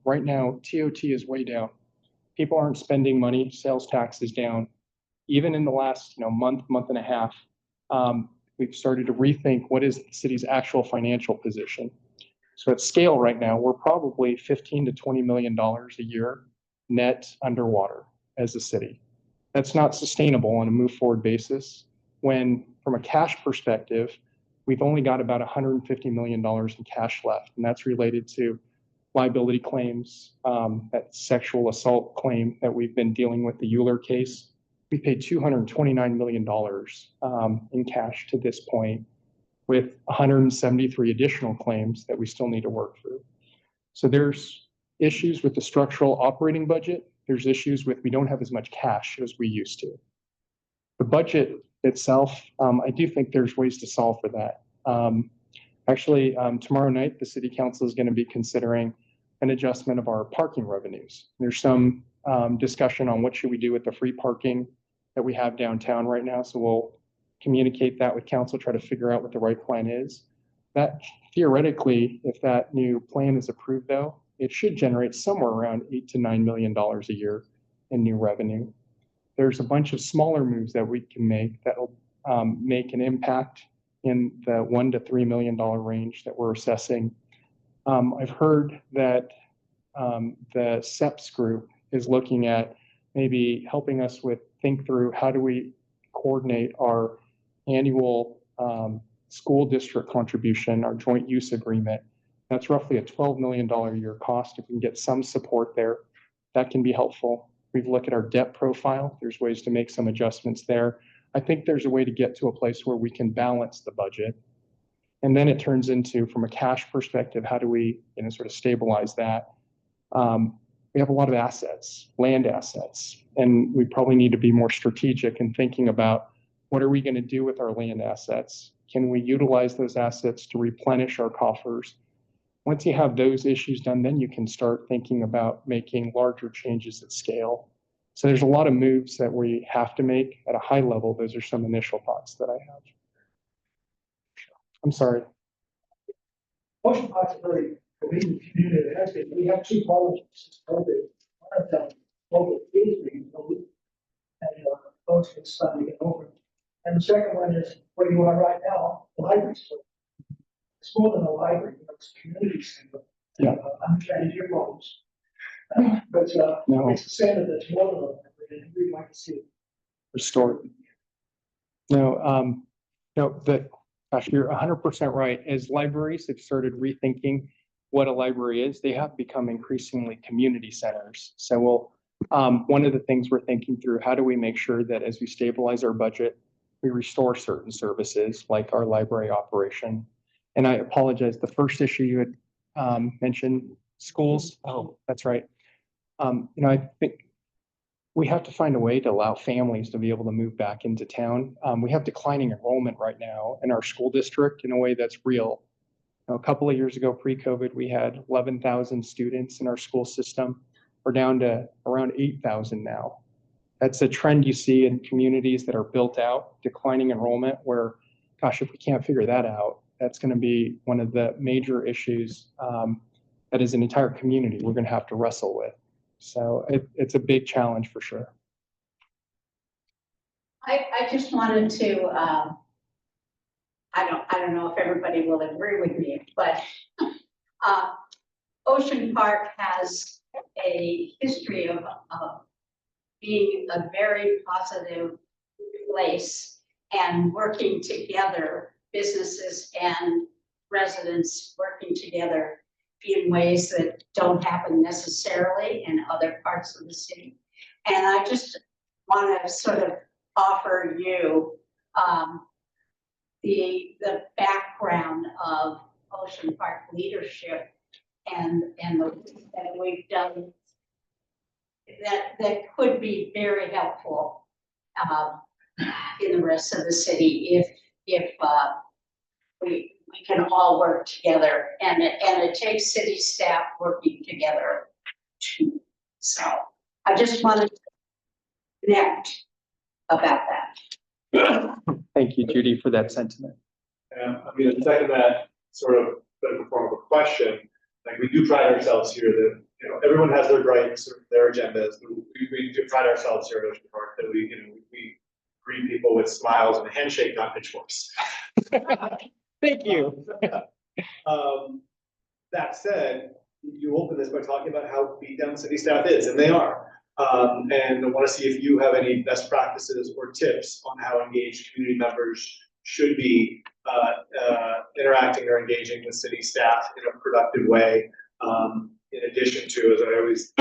Right now, TOT is way down. People aren't spending money, sales tax is down. Even in the last month and a half, we've started to rethink what is the city's actual financial position. So at scale right now, we're probably $15 to $20 million a year net underwater as a city. That's not sustainable on a move forward basis when, from a cash perspective, we've only got about $150 million in cash left, and that's related to liability claims, that sexual assault claim that we've been dealing with, the Euler case. We paid $229 million in cash to this point, with 173 additional claims that we still need to work through. So there's issues with the structural operating budget. There's issues with we don't have as much cash as we used to. The budget itself, I do think there's ways to solve for that. Actually, tomorrow night, the city council is going to be considering an adjustment of our parking revenues. There's some discussion on what should we do with the free parking that we have downtown right now. So we'll communicate that with council, try to figure out what the right plan is. That theoretically, if that new plan is approved though, it should generate somewhere around $8 to $9 million a year in new revenue. There's a bunch of smaller moves that we can make that'll make an impact in the $1 to $3 million range that we're assessing. I've heard that the SEPS group is looking at maybe helping us think through how do we coordinate our annual school district contribution, our joint use agreement. That's roughly a $12 million a year cost. If we can get some support there, that can be helpful. We've looked at our debt profile. There's ways to make some adjustments there. I think there's a way to get to a place where we can balance the budget. And then it turns into, from a cash perspective, how do we sort of stabilize that? We have a lot of assets, land assets, and we probably need to be more strategic in thinking about what are we going to do with our land assets? Can we utilize those assets to replenish our coffers? Once you have those issues done, then you can start thinking about making larger changes at scale. So there's a lot of moves that we have to make at a high level. Those are some initial thoughts that I have. I'm sorry. Ocean Park's a very convenient community. It has been. We have two colleges since COVID. One of them, over is being built, and folks can start to get over. And the second one is where you are right now, the library. It's more than a library, it's a community center. Yeah. I'm trying to hear problems. But No. it's a center that's more than a library, and we'd like to see it Restored. No, gosh, you're 100% right. As libraries have started rethinking what a library is, they have become increasingly community centers. So one of the things we're thinking through, how do we make sure that as we stabilize our budget, we restore certain services like our library operation. And I apologize, the first issue you had mentioned, schools. Oh, that's right. I think we have to find a way to allow families to be able to move back into town. We have declining enrollment right now in our school district in a way that's real. A couple of years ago, pre-COVID, we had 11,000 students in our school system. We're down to around 8,000 now. That's a trend you see in communities that are built out, declining enrollment, where, gosh, if we can't figure that out, that's going to be one of the major issues that is an entire community we're going to have to wrestle with. So it's a big challenge for sure. I just wanted to, I don't know if everybody will agree with me, but Ocean Park has a history of being a very positive place and working together, businesses and residents working together in ways that don't happen necessarily in other parts of the city. And I just want to sort of offer you the background of Ocean Park leadership and the work that we've done that could be very helpful in the rest of the city if we can all work together, and it takes city staff working together too. So I just wanted to connect about that. Thank you, Judy, for that sentiment. I mean, the second that sort of the form of a question, like we do pride ourselves here that, you know, everyone has their rights, or their agendas. We do pride ourselves here at Ocean Park that we, you know, we greet people with smiles and a handshake, not pitchforks. Thank you. That said, you open this by talking about how beat down city staff is, and they are. And I want to see if you have any best practices or tips on how engaged community members should be interacting or engaging with city staff in a productive way. In addition to, as I always,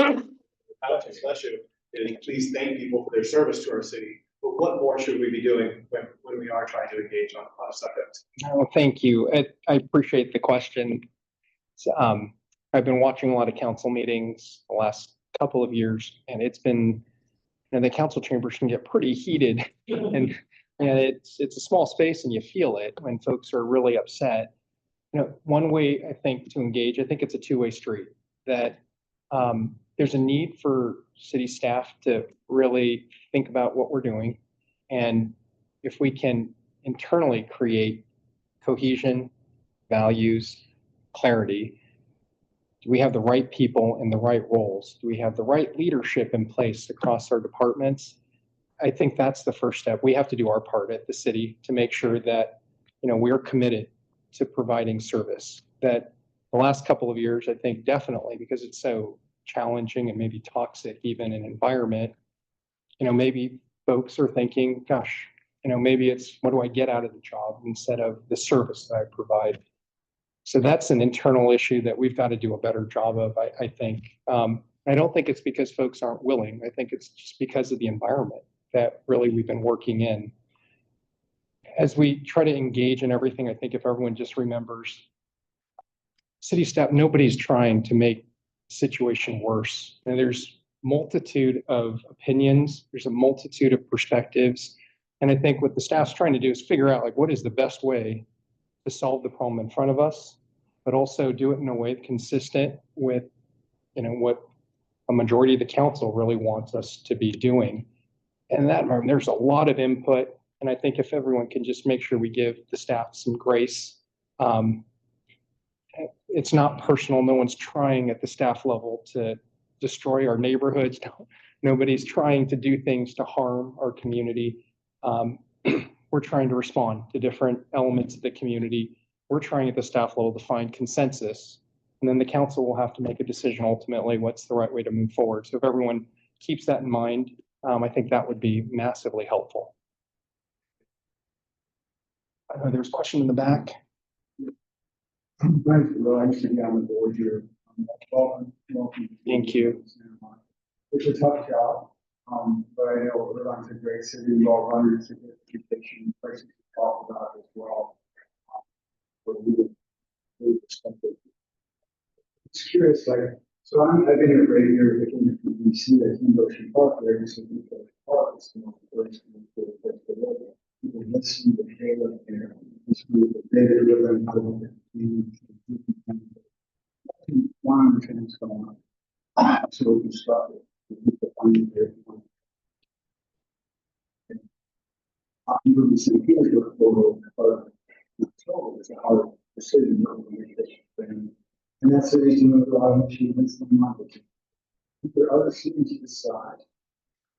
bless you, is please thank people for their service to our city. But what more should we be doing when we are trying to engage on a subject? Oh, thank you. I appreciate the question. I've been watching a lot of council meetings the last couple of years, and it's been, you know, the council chambers can get pretty heated, and it's a small space, and you feel it when folks are really upset. You know, one way I think to engage, I think it's a two-way street. That there's a need for city staff to really think about what we're doing, and if we can internally create cohesion, values, clarity. Do we have the right people in the right roles? Do we have the right leadership in place across our departments? I think that's the first step. We have to do our part at the city to make sure that, you know, we're committed to providing service. That the last couple of years, I think definitely, because it's so challenging and maybe toxic even in environment, you know, maybe folks are thinking, gosh, you know, maybe it's what do I get out of the job instead of the service that I provide. So that's an internal issue that we've got to do a better job of, I think. I don't think it's because folks aren't willing. I think it's just because of the environment that really we've been working in. As we try to engage in everything, I think if everyone just remembers, city staff, nobody's trying to make the situation worse. And there's multitude of opinions, there's a multitude of perspectives. And I think what the staff's trying to do is figure out, like, what is the best way to solve the problem in front of us, but also do it in a way consistent with, you know, what a majority of the council really wants us to be doing. And that, there's a lot of input. And I think if everyone can just make sure we give the staff some grace, it's not personal. No one's trying at the staff level to destroy our neighborhoods. Nobody's trying to do things to harm our community. We're trying to respond to different elements of the community. We're trying at the staff level to find consensus, and then the council will have to make a decision ultimately what's the right way to move forward. So if everyone keeps that in mind, I think that would be massively helpful. I know there's a question in the back. Thank you. I used to be on the board here. Welcome. Thank you. It's a tough job, but I know Irvine's a great city. We all run into education places to talk about as well. It's curious, like, so I've been here for 8 years. I came from DC. I came to Ocean Park there. So Park is the first people listen to Caleb there. This group of David Ribbon, one thing's going on. So we can start with the even the city here look for, it's a hard decision. And that's the reason we allow achievements in the market. There are other cities decide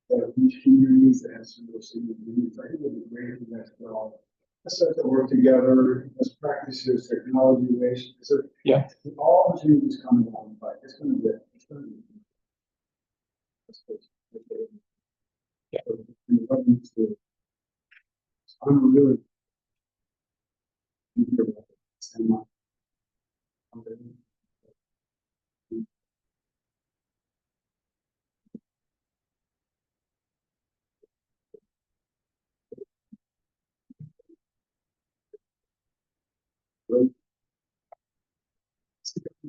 that each communities that has some of those cities, I think it would be great if you guys could all let's start to work together, best practices, technology ways, because Yeah. all the changes coming down, but it's gonna be. Yeah. I'm really.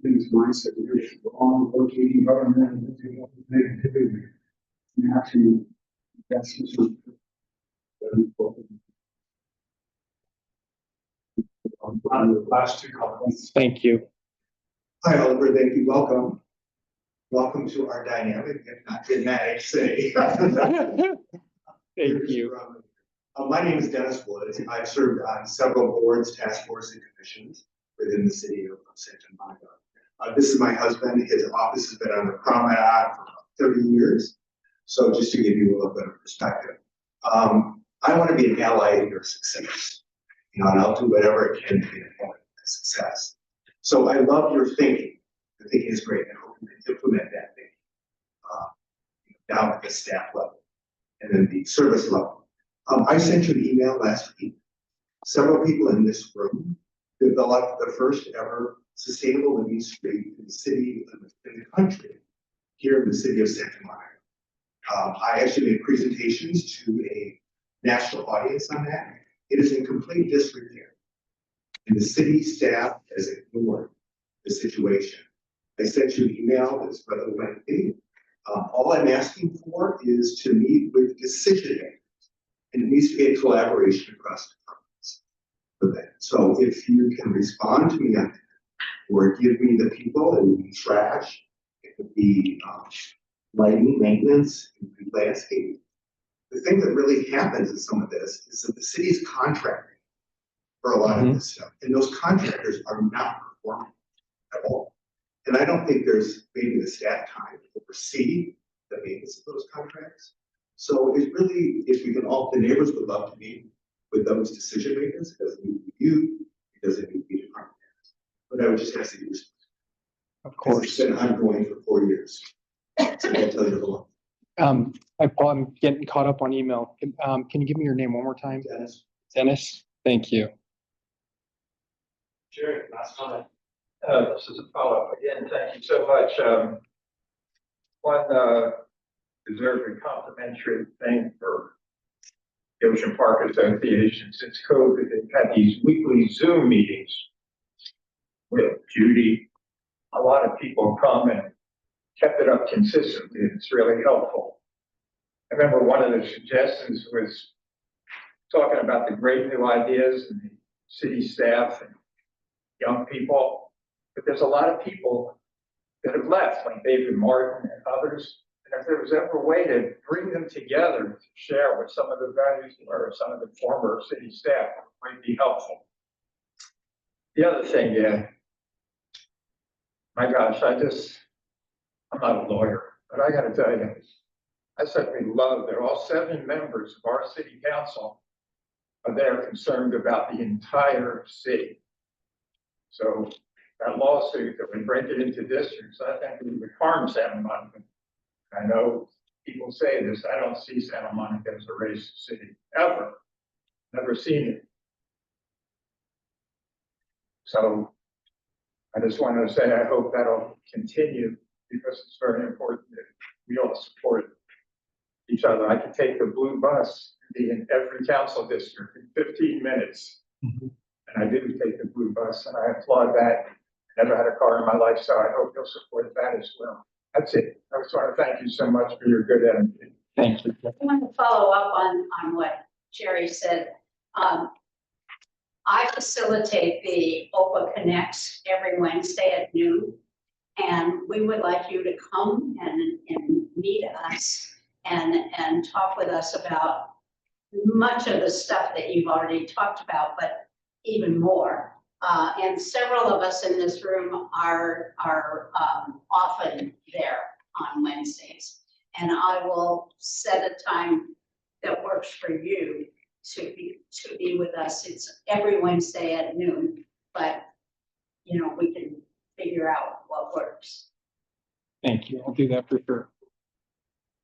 Things mindset, we're all working government, negativity. And actually, that's just. Last two comments. Thank you. Hi, Oliver, thank you, welcome. Welcome to our dynamic, if not dramatic city. Thank you. My name is Dennis Woods. I've served on several boards, task forces, and commissions within the city of Santa Monica. This is my husband. His office has been on the promenade for about 30 years. So just to give you a little bit of perspective, I want to be an ally in your success. You know, and I'll do whatever I can to be a part of success. So I love your thinking. The thinking is great. I hope you can implement that thinking down at the staff level and then the service level. I sent you an email last week. Several people in this room developed the first ever sustainable living street in the city, in the country, here in the city of Santa Monica. I actually made presentations to a national audience on that. It is in complete disrepair. And the city staff has ignored the situation. I sent you an email that's rather lengthy. All I'm asking for is to meet with decision makers. And it needs to be a collaboration across departments for that. So if you can respond to me on that, or give me the people, it would be trash, it would be lighting, maintenance, it would be landscaping. The thing that really happens in some of this is that the city is contracting for a lot of this stuff, and those contractors are not performing at all. And I don't think there's maybe the staff time to oversee the maintenance of those contracts. So it's really, if we can all, the neighbors would love to meet with those decision makers. It doesn't need to be you, it doesn't need to be department heads. But I would just ask that you. Of course. It's been ongoing for 4 years. So I'll tell you the law. I'm getting caught up on email. Can you give me your name one more time? Dennis. Dennis, thank you. Sure, last comment. This is a follow-up again. Thank you so much. One deserves a complimentary thing for the Ocean Park Association. Since COVID, they've had these weekly Zoom meetings with Judy. A lot of people come and kept it up consistently. It's really helpful. I remember one of the suggestions was talking about the great new ideas and the city staff and young people. But there's a lot of people that have left, like David Martin and others. And if there was ever a way to bring them together to share what some of the values were, some of the former city staff, might be helpful. The other thing, my gosh, I'm not a lawyer, but I got to tell you, I certainly love that all 7 members of our city council are there concerned about the entire city. So that lawsuit that would break it into districts, I think we would harm Santa Monica. I know people say this, I don't see Santa Monica as a racist city, ever. Never seen it. So I just wanted to say, I hope that'll continue because it's very important that we all support each other. I can take the blue bus and be in every council district in 15 minutes. And I do take the blue bus and I applaud that. I never had a car in my life, so I hope you'll support that as well. That's it. I just want to thank you so much for your good energy. Thank you. I want to follow up on what Jerry said. I facilitate the OPA Connects every Wednesday at noon. And we would like you to come and meet us and talk with us about much of the stuff that you've already talked about, but even more. And several of us in this room are often there on Wednesdays. And I will set a time that works for you to be with us. It's every Wednesday at noon, but you know, we can figure out what works. Thank you. I'll do that for sure.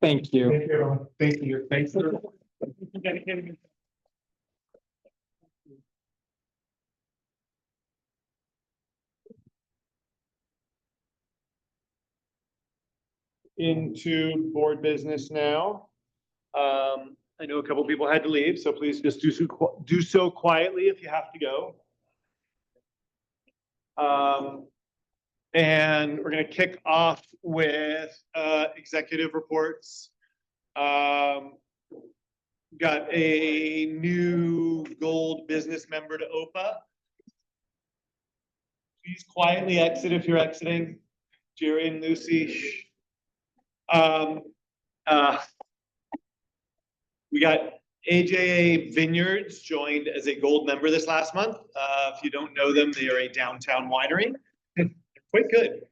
Thank you. Thank you, everyone. Thank you. Thanks for dedicating yourself. Into board business now. I know a couple people had to leave, so please just do so quietly if you have to go. And we're gonna kick off with executive reports. Got a new gold business member to OPA. Please quietly exit if you're exiting. Jerry and Lucy. Shh. We got AJA Vineyards joined as a gold member this last month. If you don't know them, they are a downtown winery. Quite good.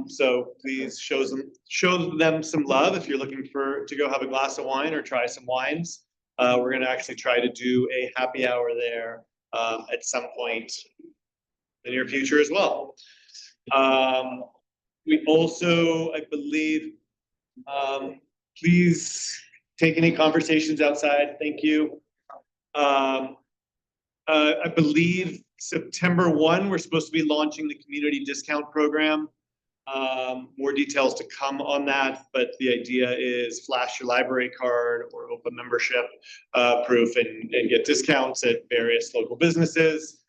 So please show them some love if you're looking to go have a glass of wine or try some wines. We're gonna actually try to do a happy hour there at some point in the near future as well. We also, I believe, please take any conversations outside. Thank you. I believe September 1, we're supposed to be launching the community discount program. More details to come on that, but the idea is flash your library card or OPA membership proof and get discounts at various local businesses.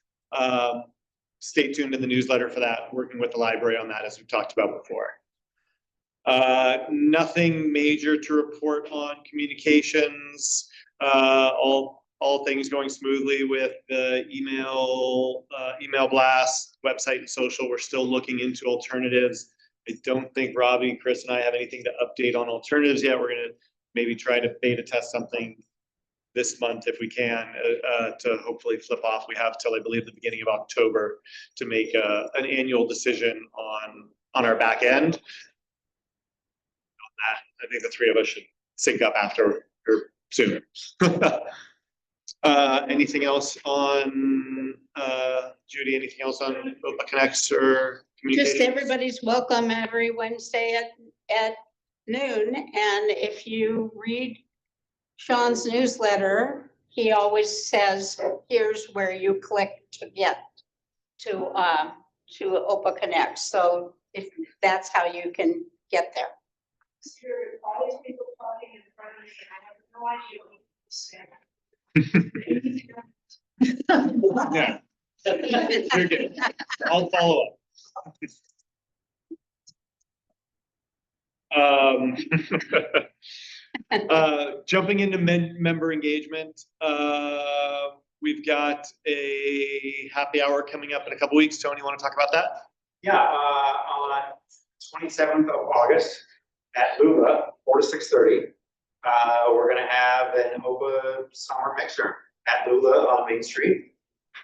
Stay tuned in the newsletter for that, working with the library on that as we've talked about before. Nothing major to report on communications. All things going smoothly with the email blast, website and social. We're still looking into alternatives. I don't think Robbie, Chris and I have anything to update on alternatives yet. We're gonna maybe try to beta test something this month if we can to hopefully flip off. We have till I believe the beginning of October to make an annual decision on our back end. I think the three of us should sync up after or soon. Anything else on Judy? Anything else on OPA Connects or communications? Just everybody's welcome every Wednesday at noon. And if you read Sean's newsletter, he always says, here's where you click to get to OPA Connect. So if that's how you can get there. All these people talking in front of me, and I have no idea what to say. Yeah. You're good. I'll follow up. Jumping into member engagement, we've got a happy hour coming up in a couple weeks. Tony, you want to talk about that? Yeah, on 27th of August at Lula, 4 to 6:30. We're gonna have an OPA summer mixer at Lula on Main Street.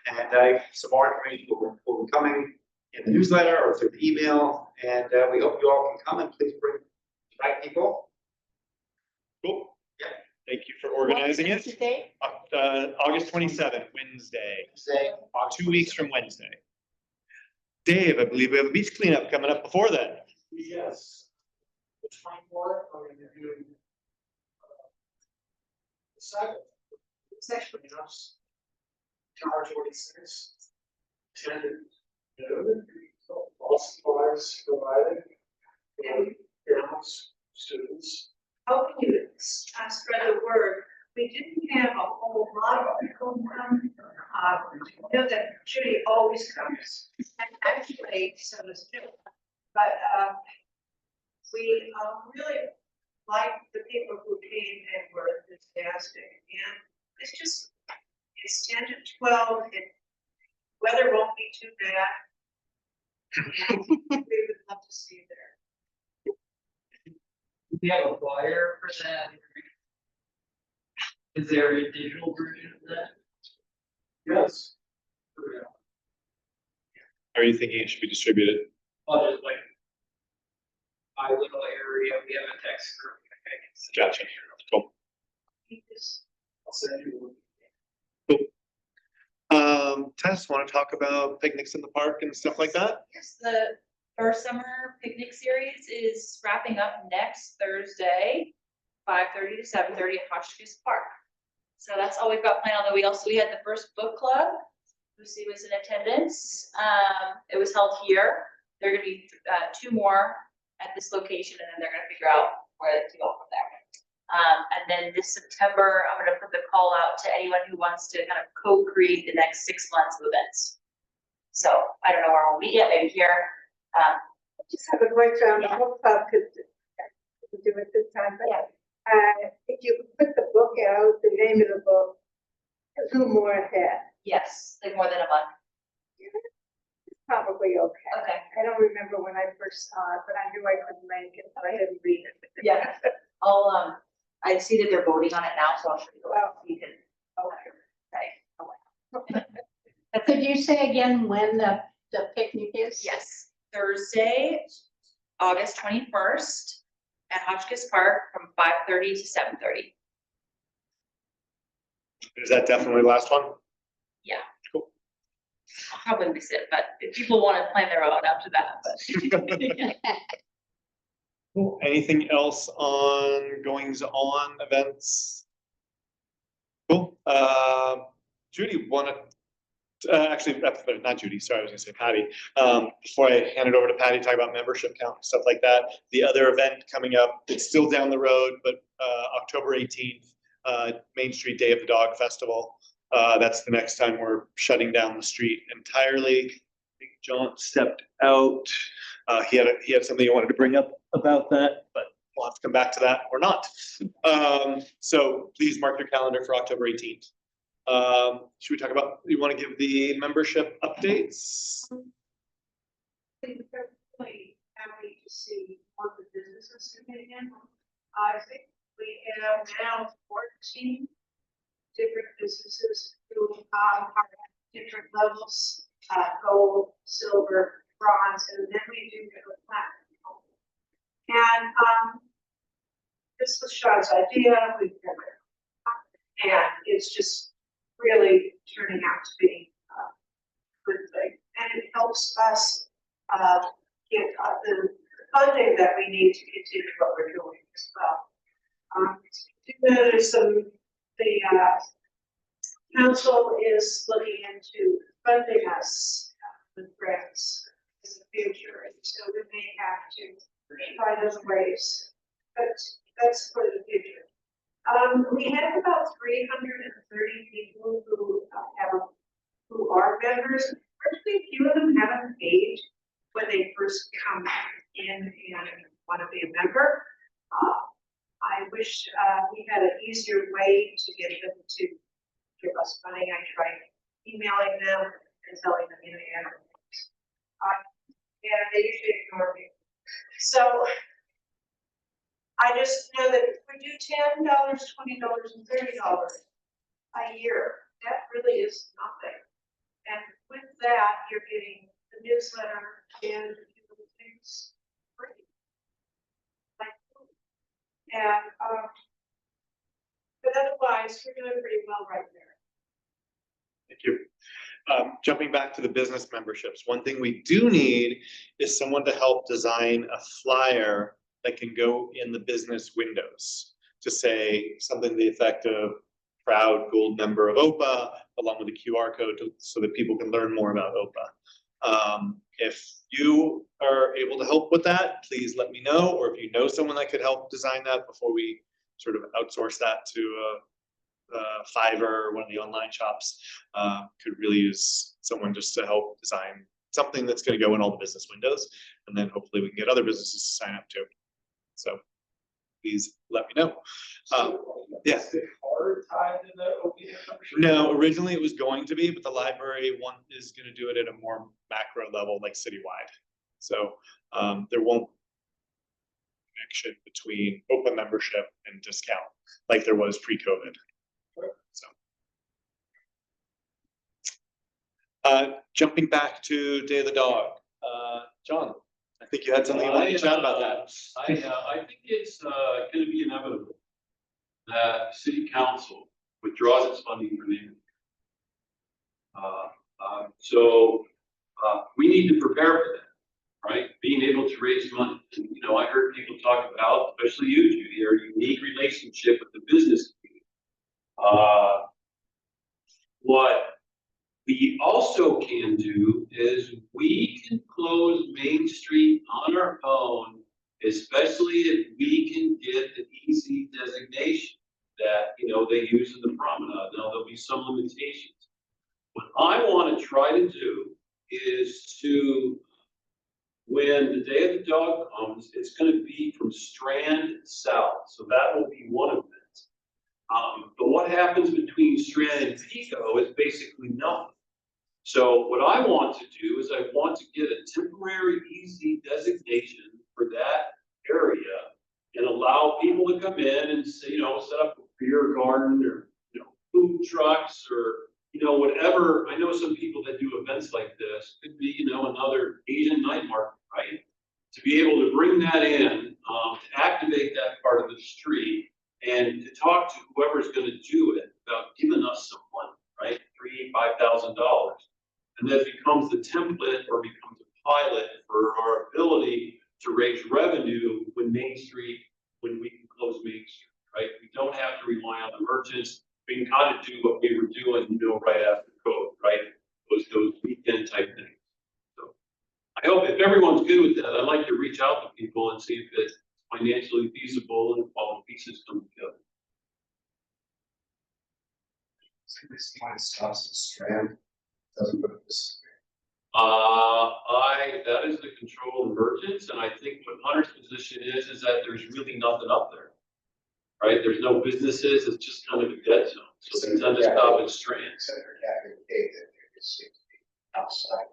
And some more information will be coming in the newsletter or through the email. And we hope you all can come and please invite people. Cool. Yeah. Thank you for organizing it. Today? August 27th, Wednesday. 2 weeks from Wednesday. Dave, I believe we have a beach cleanup coming up before then. Yes. The 24th, I'm gonna do the second. It's actually just Tower 46. 10 to noon. So all supplies provided. Families, students. How can you spread the word? We didn't have a whole lot of people come. You know that Judy always comes, and actually, so does Jill. But we really like the people who came and were enthusiastic. And it's just, it's 10 to 12. Weather won't be too bad. And we would love to see you there. We have a flyer for that. Is there a digital version of that? Yes. Are you thinking it should be distributed? Oh, there's like my little area, we have a text group. Gotcha. Cool. I'll send you. Tess, want to talk about picnics in the park and stuff like that? Yes, the first summer picnic series is wrapping up next Thursday, 5:30 to 7:30 at Hotchkiss Park. So that's all we've got planned, although we had the first book club. Lucy was in attendance. It was held here. There are gonna be two more at this location, and then they're gonna figure out where to go from there. And then this September, I'm gonna put the call out to anyone who wants to kind of co-create the next 6 months of events. So I don't know where we'll meet yet, maybe here. Just have a question, the whole club could do it this time, but if you put the book out, the name of the book, a little more ahead. Yes, like more than a month. It's probably okay. Okay. I don't remember when I first saw it, but I knew I couldn't make it, so I didn't read it. Yeah. I'll, I see that they're voting on it now, so I'll show you. Well, you can. Okay. Could you say again when the picnic is? Yes, Thursday, August 21st at Hotchkiss Park from 5:30 to 7:30. Is that definitely the last one? Yeah. Cool. I'll probably miss it, but if people want to plan their own after that, but. Cool. Anything else on goings on events? Cool. Judy, actually, not Judy, sorry, I was gonna say Patty. Before I hand it over to Patty, talk about membership count and stuff like that. The other event coming up, it's still down the road, but October 18th, Main Street Day of the Dog Festival. That's the next time we're shutting down the street entirely. I think John stepped out. He had something he wanted to bring up about that, but we'll have to come back to that or not. So please mark your calendar for October 18th. Should we talk about, you want to give the membership updates? Really happy to see what the businesses are getting in. I think we have now 14 different businesses who are at different levels, gold, silver, bronze, and then we do have a platinum. And this was Sean's idea, and it's just really turning out to be a good thing. And it helps us get the funding that we need to continue what we're doing as well. There's the council is looking into funding us with grants in the future, and so we may have to find other ways, but that's for the future. We have about 330 people who are members. Virtually few of them haven't paid when they first come in and want to be a member. I wish we had an easier way to get them to give us money. I tried emailing them and telling them in the end. And they usually ignore me. So I just know that if we do $10, $20, and $30 a year, that really is nothing. And with that, you're getting the newsletter and a few other things free. Like food. And but otherwise, we're doing pretty well right there. Thank you. Jumping back to the business memberships, one thing we do need is someone to help design a flyer that can go in the business windows to say something to the effect of proud gold member of OPA, along with a QR code so that people can learn more about OPA. If you are able to help with that, please let me know, or if you know someone that could help design that before we sort of outsource that to Fiverr or one of the online shops, could really use someone just to help design something that's going to go in all the business windows, and then hopefully we can get other businesses to sign up too. So please let me know. Yeah. Hard tied to the OPA membership? No, originally it was going to be, but the library one is going to do it at a more macro level, like citywide. So there won't be connection between OPA membership and discount like there was pre-COVID. Jumping back to Day of the Dog, John, I think you had something you wanted to chat about that. I think it's gonna be inevitable that city council withdraws its funding for the evening. So we need to prepare for that, right? Being able to raise money. And, you know, I heard people talk about, especially you, Judy, your unique relationship with the business community. What we also can do is we can close Main Street on our own, especially if we can get the easy designation that, you know, they use in the promenade. Now, there'll be some limitations. What I want to try to do is to, when the Day of the Dog comes, it's going to be from Strand south. So that will be one event. But what happens between Strand and Pico is basically nothing. So what I want to do is I want to get a temporary easy designation for that area and allow people to come in and say, you know, set up a beer garden or, you know, food trucks or, you know, whatever. I know some people that do events like this, could be, you know, another Asian night market, right? To be able to bring that in, to activate that part of the street and to talk to whoever's going to do it about giving us some money, right? $3,000, $5,000. And that becomes the template or becomes a pilot for our ability to raise revenue when we can close Main Street, right? We don't have to rely on the merchants. We can kind of do what we were doing, you know, right after COVID, right? Those weekend type things. So I hope if everyone's good with that, I'd like to reach out to people and see if it's financially feasible and all the pieces come together. So this kind of stops at Strand, doesn't put this. That is the control of merchants, and I think what Hunter's position is that there's really nothing up there, right? There's no businesses, it's just kind of a dead zone, so they tend to stop at Strand. Except for Captain Cave, that there just seems to be outside.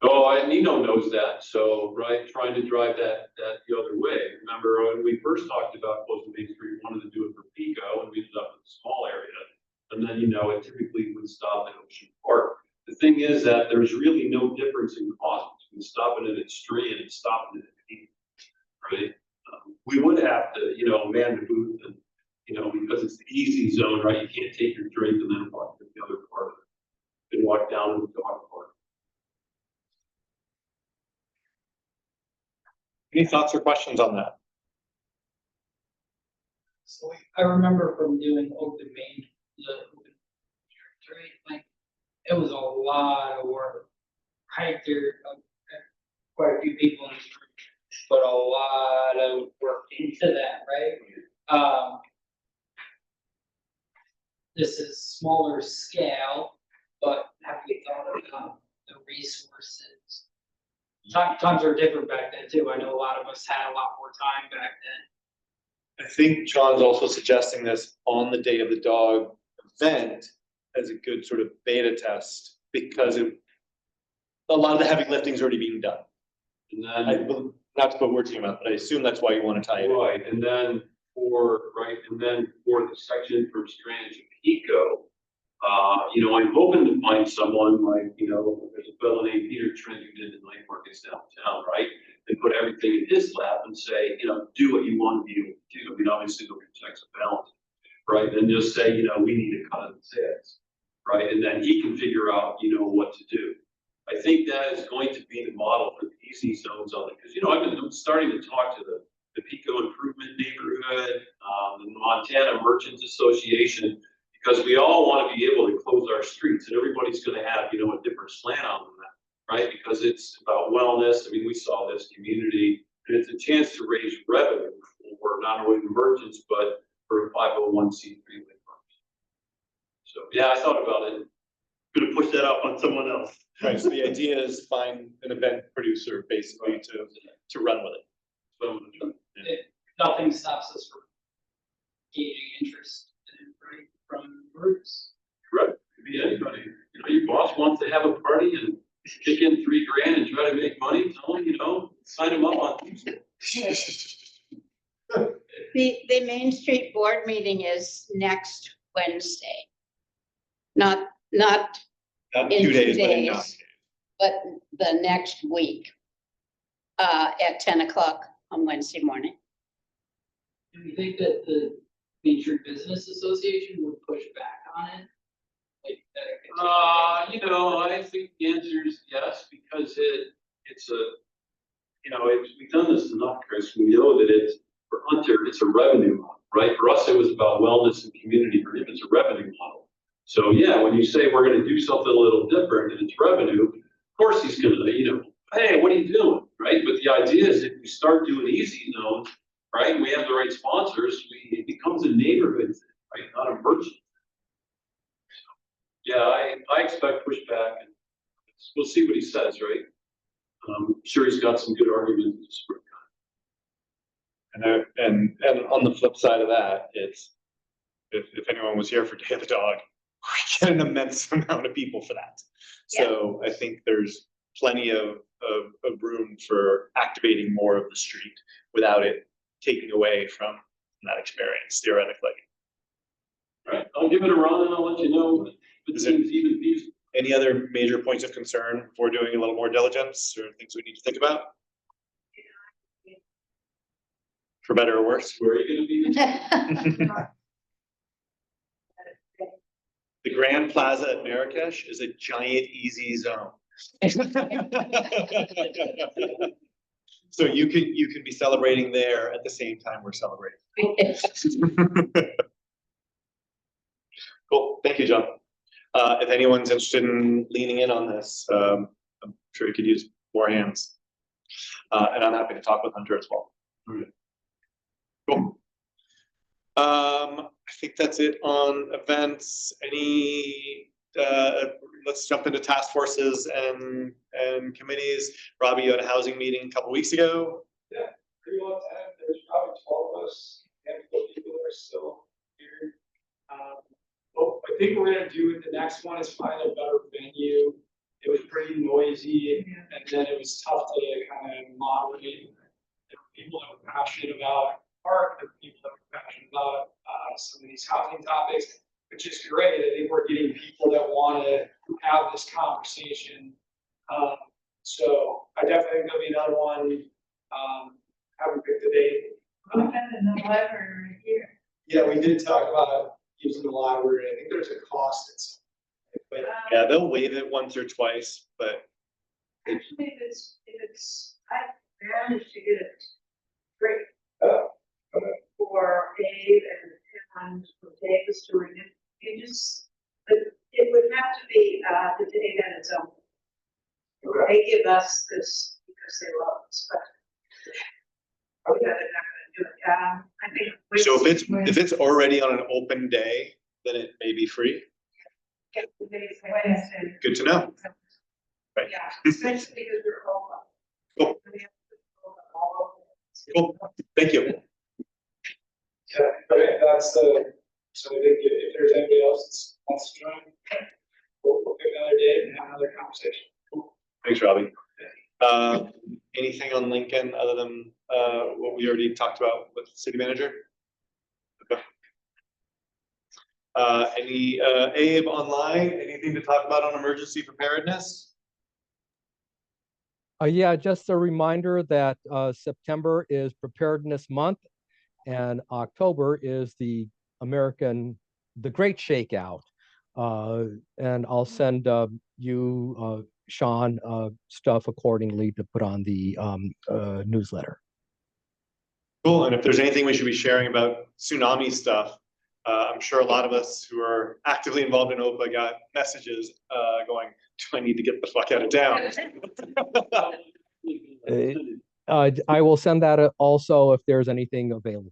Oh, and Nino knows that, so, right, trying to drive that the other way. Remember, when we first talked about closing Main Street, we wanted to do it for Pico, and we ended up in a small area. And then, you know, it typically would stop at Ocean Park. The thing is that there's really no difference in cost between stopping it at Strand and stopping it at Pico, right? We would have to, you know, man the booth and, you know, because it's the easy zone, right? You can't take your drink and then walk to the other part of it. And walk down to the dog park. Any thoughts or questions on that? So I remember from doing open main, the open trade, like, it was a lot of work. Right there, quite a few people in this room put a lot of work into that, right? This is smaller scale, but have you thought about the resources? Times are different back then too. I know a lot of us had a lot more time back then. I think John's also suggesting this on the Day of the Dog event as a good sort of beta test because a lot of the heavy lifting is already being done. And then, not to put words in your mouth, but I assume that's why you want to tie it in. right, and then for the section from Strand to Pico, you know, I'm hoping to find someone like, you know, there's a fellow named Peter Trent who did the night markets downtown, right? And put everything in his lap and say, you know, do what you want to be able to do. I mean, obviously there'll be checks and balances, right? And just say, you know, we need to cut it sales, right? And then he can figure out, you know, what to do. I think that is going to be the model for the easy zones on it. Because, you know, I'm starting to talk to the Pico Improvement Neighborhood, the Montana Merchants Association, because we all want to be able to close our streets and everybody's going to have, you know, a different slant on that, right? Because it's about wellness. I mean, we saw this community and it's a chance to raise revenue for not only the merchants, but for 501c3 firms. So yeah, I thought about it. I'm going to push that off on someone else. Right, so the idea is find an event producer basically to run with it. So, Nothing stops us from gauging interest, right, from groups. right, could be anybody. You know, your boss wants to have a party and kick in $3,000 and try to make money. Tell them, you know, sign them up on Tuesday. The Main Street Board meeting is next Wednesday. Not Not in 2 2 days, but in 9 days. days. But the next week, at 10 o'clock on Wednesday morning. Do you think that the Main Street Business Association would push back on it? Like, You know, I think the answer is yes, because it's a, you know, we've done this enough, Chris. We know that it's, for Hunter, it's a revenue model, right? For us, it was about wellness and community. For him, it's a revenue model. So yeah, when you say we're gonna do something a little different and it's revenue, of course he's gonna, you know, hey, what are you doing, right? But the idea is if we start doing easy zones, right, we have the right sponsors, it becomes a neighborhood thing, right, not a merchant. Yeah, I expect pushback, and we'll see what he says, right? I'm sure he's got some good arguments. And on the flip side of that, it's, if anyone was here for Day of the Dog, we get an immense amount of people for that. So I think there's plenty of room for activating more of the street without it taking away from that experience theoretically. All right, I'll give it a run and I'll let you know. Is there any other major points of concern before doing a little more diligence or things we need to think about? For better or worse? Where are you gonna be? The Grand Plaza at Marrakesh is a giant easy zone. So you can be celebrating there at the same time we're celebrating. Cool, thank you, John. If anyone's interested in leaning in on this, I'm sure you could use more hands. And I'm happy to talk with Hunter as well. Cool. I think that's it on events. Let's jump into task forces and committees. Robbie, you had a housing meeting a couple weeks ago. Yeah, pretty well time. There's probably 12 of us, and people are still here. Well, I think we're gonna do it. The next one is find a better venue. It was pretty noisy, and then it was tough to kind of moderate. There were people that were passionate about park, there were people that were passionate about some of these housing topics, which is great. I think we're getting people that want to have this conversation. So I definitely think there'll be another one. Haven't picked a date. We got in the library here. Yeah, we did talk about using the library. I think there's a cost. But Yeah, they'll waive it once or twice, but Actually, I managed to get it free. For Dave and Dave was doing it. It would have to be, the day that it's open. They give us this because they love us, but they're not gonna do it. I think. so if it's already on an open day, then it may be free. Wednesday. Good to know. Right. Yeah, especially because we're all. Cool. Cool. Thank you. yeah, okay, that's the, so I think if there's anybody else that wants to join, we'll pick another day and have another conversation. Thanks, Robbie. Anything on Lincoln other than what we already talked about with the city manager? Okay. Any Abe online, anything to talk about on emergency preparedness? Yeah, just a reminder that September is Preparedness Month and October is the Great Shakeout. And I'll send you, Sean, stuff accordingly to put on the newsletter. Cool, and if there's anything we should be sharing about tsunami stuff, I'm sure a lot of us who are actively involved in OPA got messages going, do I need to get the fuck out of town? I will send that also if there's anything available.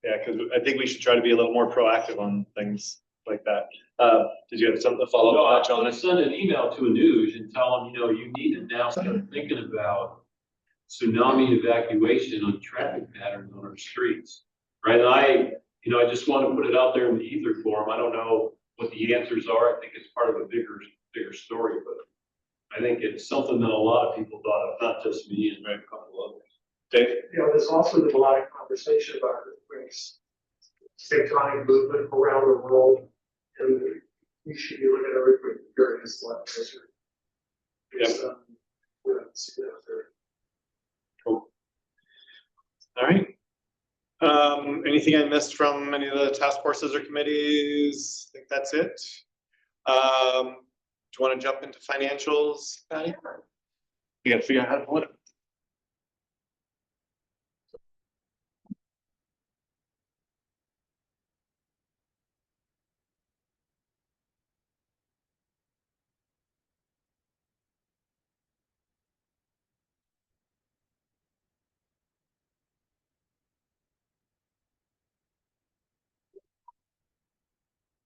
Yeah, because I think we should try to be a little more proactive on things like that. Did you have something to follow up on, John? I send an email to Anuj and tell him, you need to now start thinking about tsunami evacuation on traffic patterns on our streets, right? And I just want to put it out there in the ether for him. I don't know what the answers are. I think it's part of a bigger story, but I think it's something that a lot of people thought of, not just me and a couple others. Dave? There's also been a lot of conversation about earthquakes, tectonic movement around the world. And we should be looking at everybody during this one. Yep. Cool. All right. Anything I missed from any of the task forces or committees? I think that's it. Do you want to jump into financials, Patty? We got to figure out how to put it.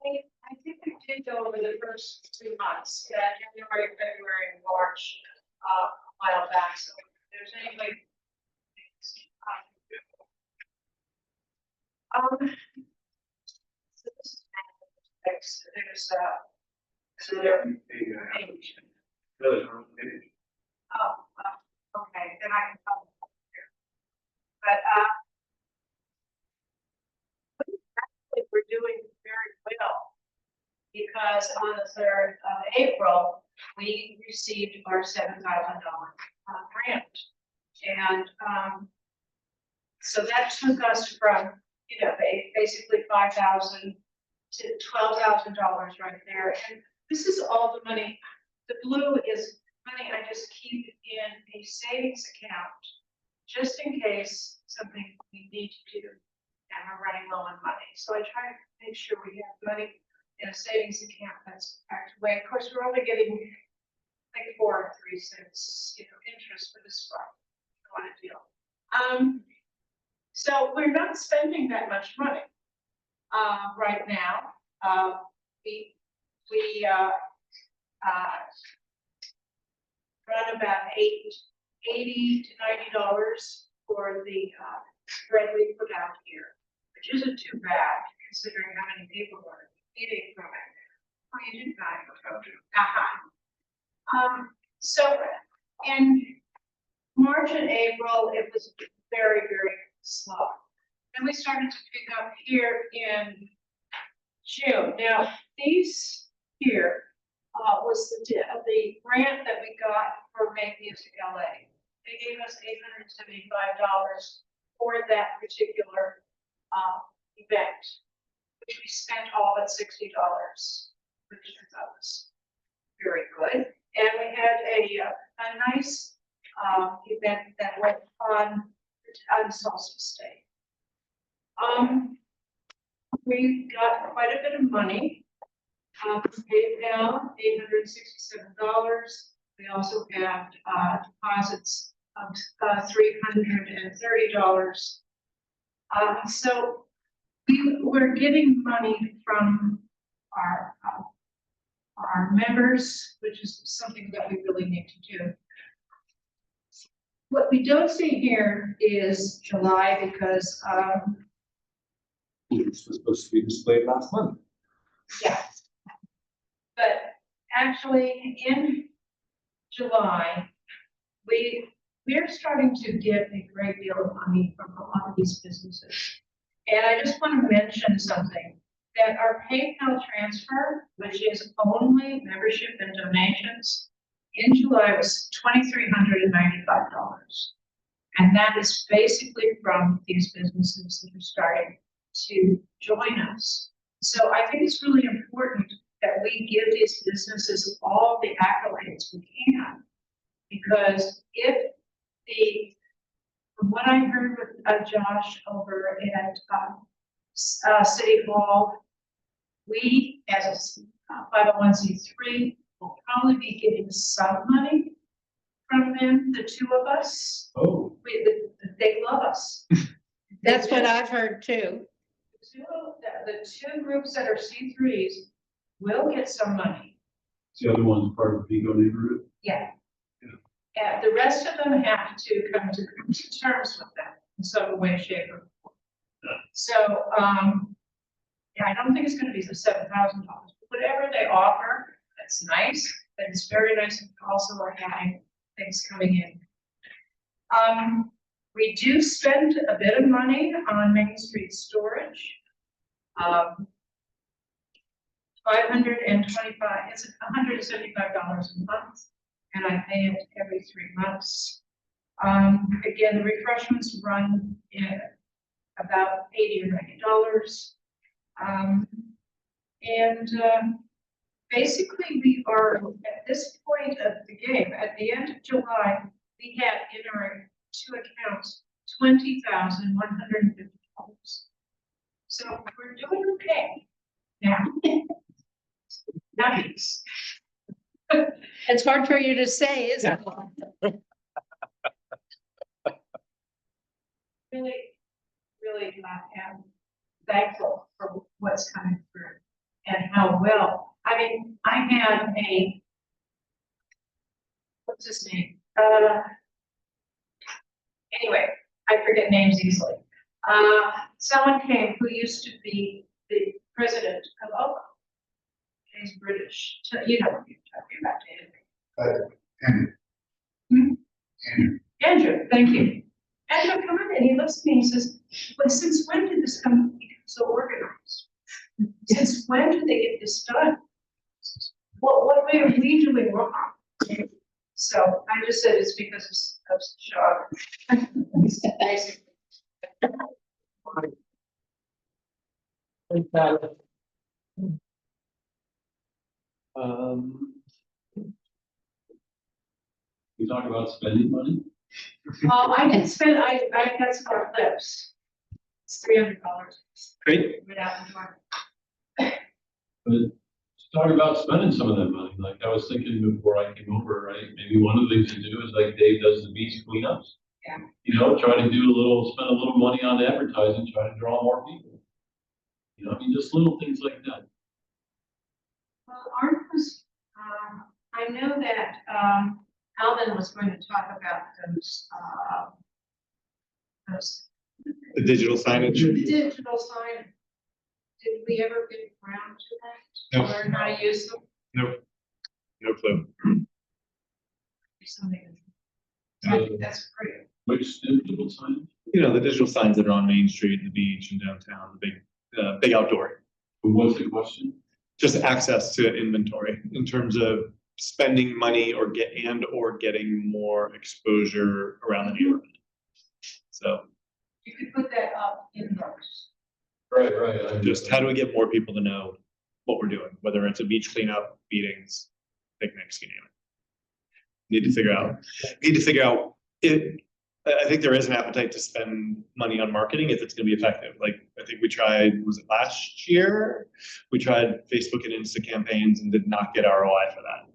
I think we did go over the first 2 months, January, February, and March, a while back, so if there's anybody. So this is, there's, so there. Oh, okay, then I can follow here. But, actually, we're doing very well. Because on the 3rd of April, we received our $7,000 grant. And, so that took us from, basically $5,000 to $12,000 right there. And this is all the money. The blue is money I just keep in a savings account, just in case something we need to do and we're running low on money. So I try to make sure we have money in a savings account that's packed away. Of course, we're only getting like 4 or 3 cents, interest for this far. Deal. So we're not spending that much money right now. We run about $80 to $90 for the bread we put out here, which isn't too bad considering how many people are eating from it. Oh, you did not. So in March and April, it was very, very slow. Then we started to pick up here in June. Now, these here was the grant that we got for Make Music LA. They gave us $875 for that particular event, which we spent all but $60, which I thought was very good. And we had a nice event that went on Solstice Day. We got quite a bit of money. PayPal, $867. We also have deposits of $330. So we're getting money from our members, which is something that we really need to do. What we don't see here is July because This was supposed to be displayed last month. yeah. But actually in July, we're starting to get a great deal of money from a lot of these businesses. And I just want to mention something, that our PayPal transfer, which is only membership and donations, in July was $2,395. And that is basically from these businesses that are starting to join us. So I think it's really important that we give these businesses all the accolades we can. Because from what I heard with Josh over at City Hall, we as a 501c3 will probably be getting some money from them, the 2 of us. Oh. They love us. That's what I've heard too. The 2 groups that are C3s will get some money. The other one's part of the Vigo neighborhood. Yeah. And the rest of them have to come to terms with that in some way, shape, or form. So, yeah, I don't think it's gonna be the $7,000. Whatever they offer, that's nice, but it's very nice and also are having things coming in. We do spend a bit of money on Main Street storage. $525, it's $175 a month, and I pay it every 3 months. Again, the refreshments run about $80 or $90. Basically, we are at this point of the game, at the end of July, we have in our 2 accounts, $20,150. So we're doing okay now. Nice. It's hard for you to say, isn't it? Really, really am thankful for what's coming through and how well. I mean, I had what's his name? Anyway, I forget names easily. Someone came who used to be the president of OPA. He's British. So you know what you're talking about, Andrew. Andrew, thank you. Andrew, come in and he looks at me and he says, "But since when did this come become so organized? Since when did they get this done? What way are we doing wrong?" So I just said it's because of Shaw. You talk about spending money? I didn't spend, I got some more clips. It's $300. Great. Without the door. But talk about spending some of that money. Like I was thinking before I came over, right? Maybe one of the things to do is like Dave does the beach cleanups. Yeah. You know, try to do spend a little money on advertising, try to draw more people. You know, I mean, just little things like that. Well, ours, I know that, Alvin was going to talk about those, The digital signage. digital sign. Did we ever get around to that? No. Learn how to use them? Nope. No clue. Something. I think that's great. Which digital signage? You know, the digital signs that are on Main Street, the beach and downtown, the big outdoor. What's the question? Just access to inventory in terms of spending money or getting more exposure around the neighborhood. So. You could put that up indoors. Right. Just how do we get more people to know what we're doing, whether it's a beach cleanup, meetings, picnics, you name it. Need to figure out it. I think there is an appetite to spend money on marketing if it's going to be effective. Like I think we tried, was it last year? We tried Facebook and Insta campaigns and did not get ROI for that.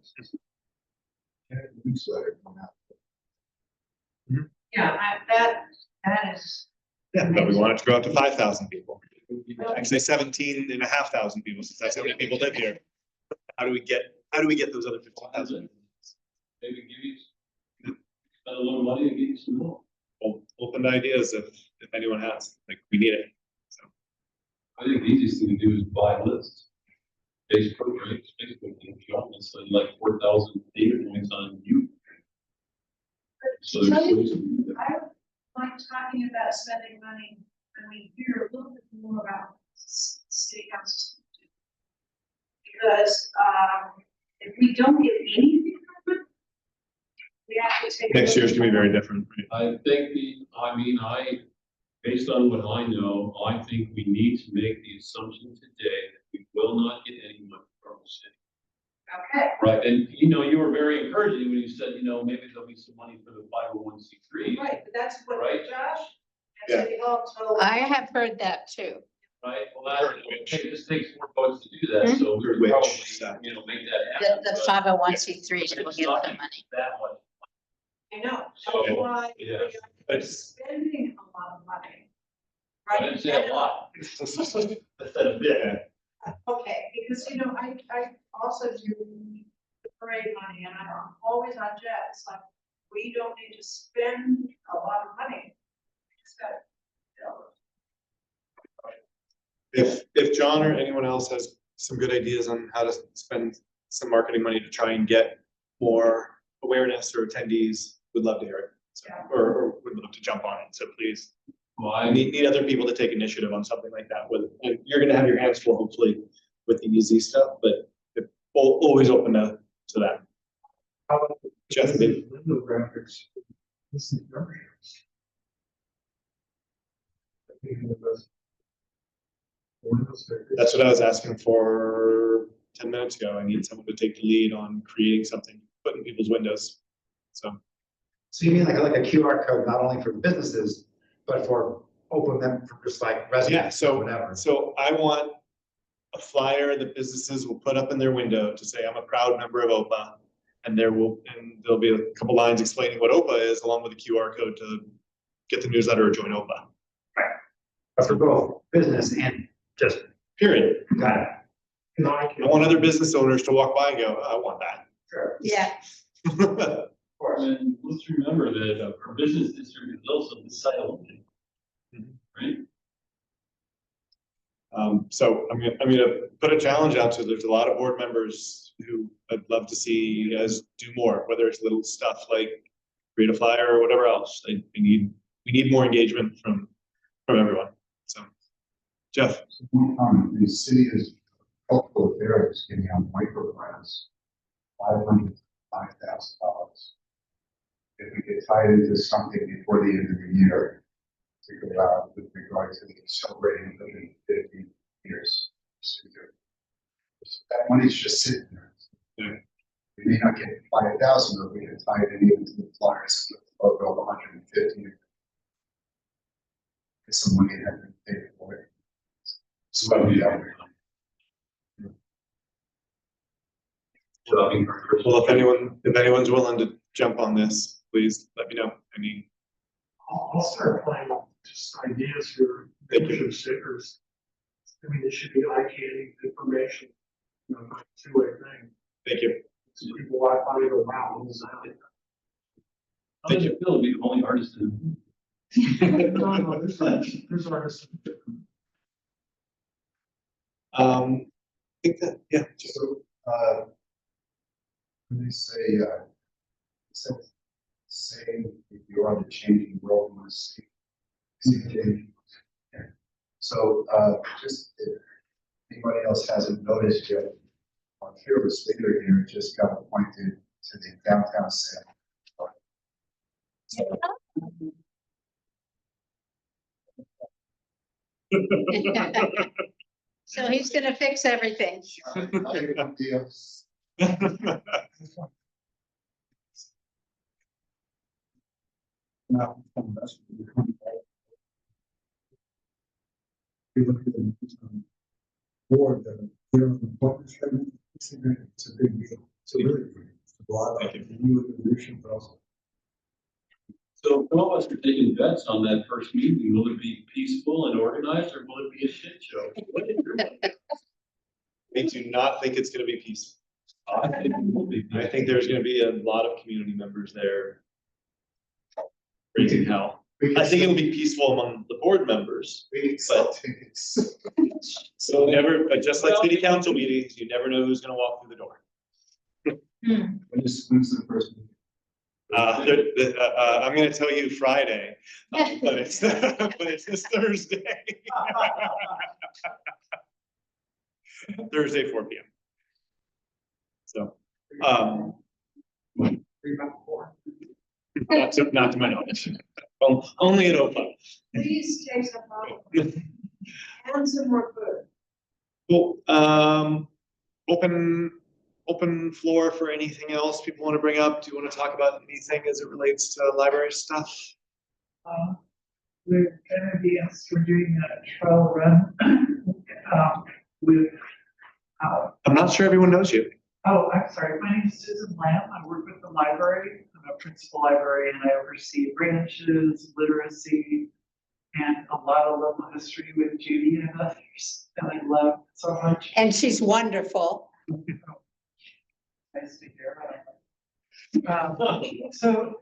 Yeah, that is. Yeah, but we wanted to go up to 5,000 people. Actually 17,500 people, since that's how many people live here. How do we get those other 15,000? Maybe give you spend a little money and get you some more. Open ideas if anyone has, like we need it. So I think the easiest thing to do is buy lists. Facebook, right? Facebook, you don't necessarily like 4,000 data points on you. So there's ways to do that. I like talking about spending money when we hear a little bit more about city council. Because if we don't get anything from it, we have to take. next year's gonna be very different. Right? I think based on what I know, I think we need to make the assumption today that we will not get any money from the city. Okay. Right, and you were very encouraging when you said, maybe there'll be some money for the 501c3. Right, but that's what Right. Josh. Yeah. I have heard that too. Right, well, it just takes more votes to do that, so we're Which, probably, make that happen. The but 501c3s will it's get not the money. That much. I know, So, that's why yeah. we are spending a lot of money. I didn't say a lot. I said a bit. Okay, because I also do the parade money and I'm always on jet. It's like, we don't need to spend a lot of money. Just gotta build it. If John or anyone else has some good ideas on how to spend some marketing money to try and get more awareness or attendees, we'd love to hear it. So, or would love to jump on it. So please, I need other people to take initiative on something like that. And you're going to have your hands full, hopefully, with easy stuff, but always open to that. How about the Jeff, maybe. window graphics? This is memberships. That's what I was asking for 10 minutes ago. I need someone to take the lead on creating something, put in people's windows. So you mean like a QR code, not only for businesses, but for open members like yeah, residents or so whatever? so I want a flyer that businesses will put up in their window to say, I'm a proud member of OPA. And there'll be a couple lines explaining what OPA is, along with a QR code to get the newsletter or join OPA. But for both business and just. Period. Got it. I want other business owners to walk by and go, I want that. Sure. Yeah. Of course, and let's remember that our business district is also the site only. Right? So I'm gonna put a challenge out to, there's a lot of board members who I'd love to see you guys do more, whether it's little stuff like create a flyer or whatever else. We need more engagement from everyone. So, Jeff. One comment, the city is cultural affairs getting on microgrants, $500 to $5,000. If we get tied into something before the end of the year, to go out with regard to celebrating 150 years. That money's just sitting there. We may not get 5,000, but we can tie it in even to the flyers of 150. Get some money that can pay for it. So Well, if anyone's willing to jump on this, please let me know. I mean, I'll start playing with just ideas for membership stickers. I mean, it should be eye-candy information, two-way thing. Thank you. So people walk by and go, wow, this is that. Thank you. Phil will be the only artist in. No, there's artists. I think that, yeah. So, when they say, saying if you're on the changing world, you want to see change. So, just if anybody else hasn't noticed yet, our fearless leader here just got appointed to the downtown sale. So he's gonna fix everything. We look at the board that they're on the partner's segment, it's a big deal. It's a really big deal. It's a lot of new leadership, but also. So some of us are taking bets on that first meeting. Will it be peaceful and organized, or will it be a shit show? I do not think it's gonna be peaceful. I think it will be. I think there's gonna be a lot of community members there raising hell. I think it'll be peaceful among the board members. So but just like city council meetings, you never know who's gonna walk through the door. When's the first meeting? I'm gonna tell you Friday, but it's this Thursday. Thursday, 4 p.m. So, not to my knowledge. Only at OPA. Please take some more. And some more food. Well, open floor for anything else people want to bring up. Do you want to talk about anything as it relates to library stuff? We're gonna be, we're doing a trail run, with, I'm not sure everyone knows you. oh, I'm sorry, my name is Susan Lamb, I work with the library, I'm a principal librarian, and I oversee branches, literacy, and a lot of local history with Judy and others, and I love so much. And she's wonderful. Nice to hear. So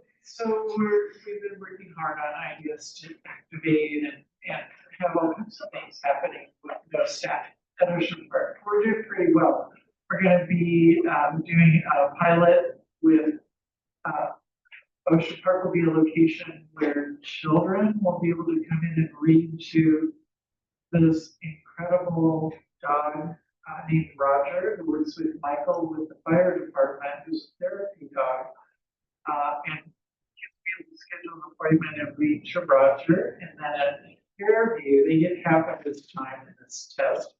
we've been working hard on ideas to activate and have all kinds of things happening with no staff at Ocean Park. We're doing pretty well. We're gonna be doing a pilot with Ocean Park will be a location where children will be able to come in and read to those incredible dog named Roger, who works with Michael with the fire department, who's a therapy dog. And he'll be able to schedule an appointment and read to Roger, and then at Fairview, they get half of his time in this test.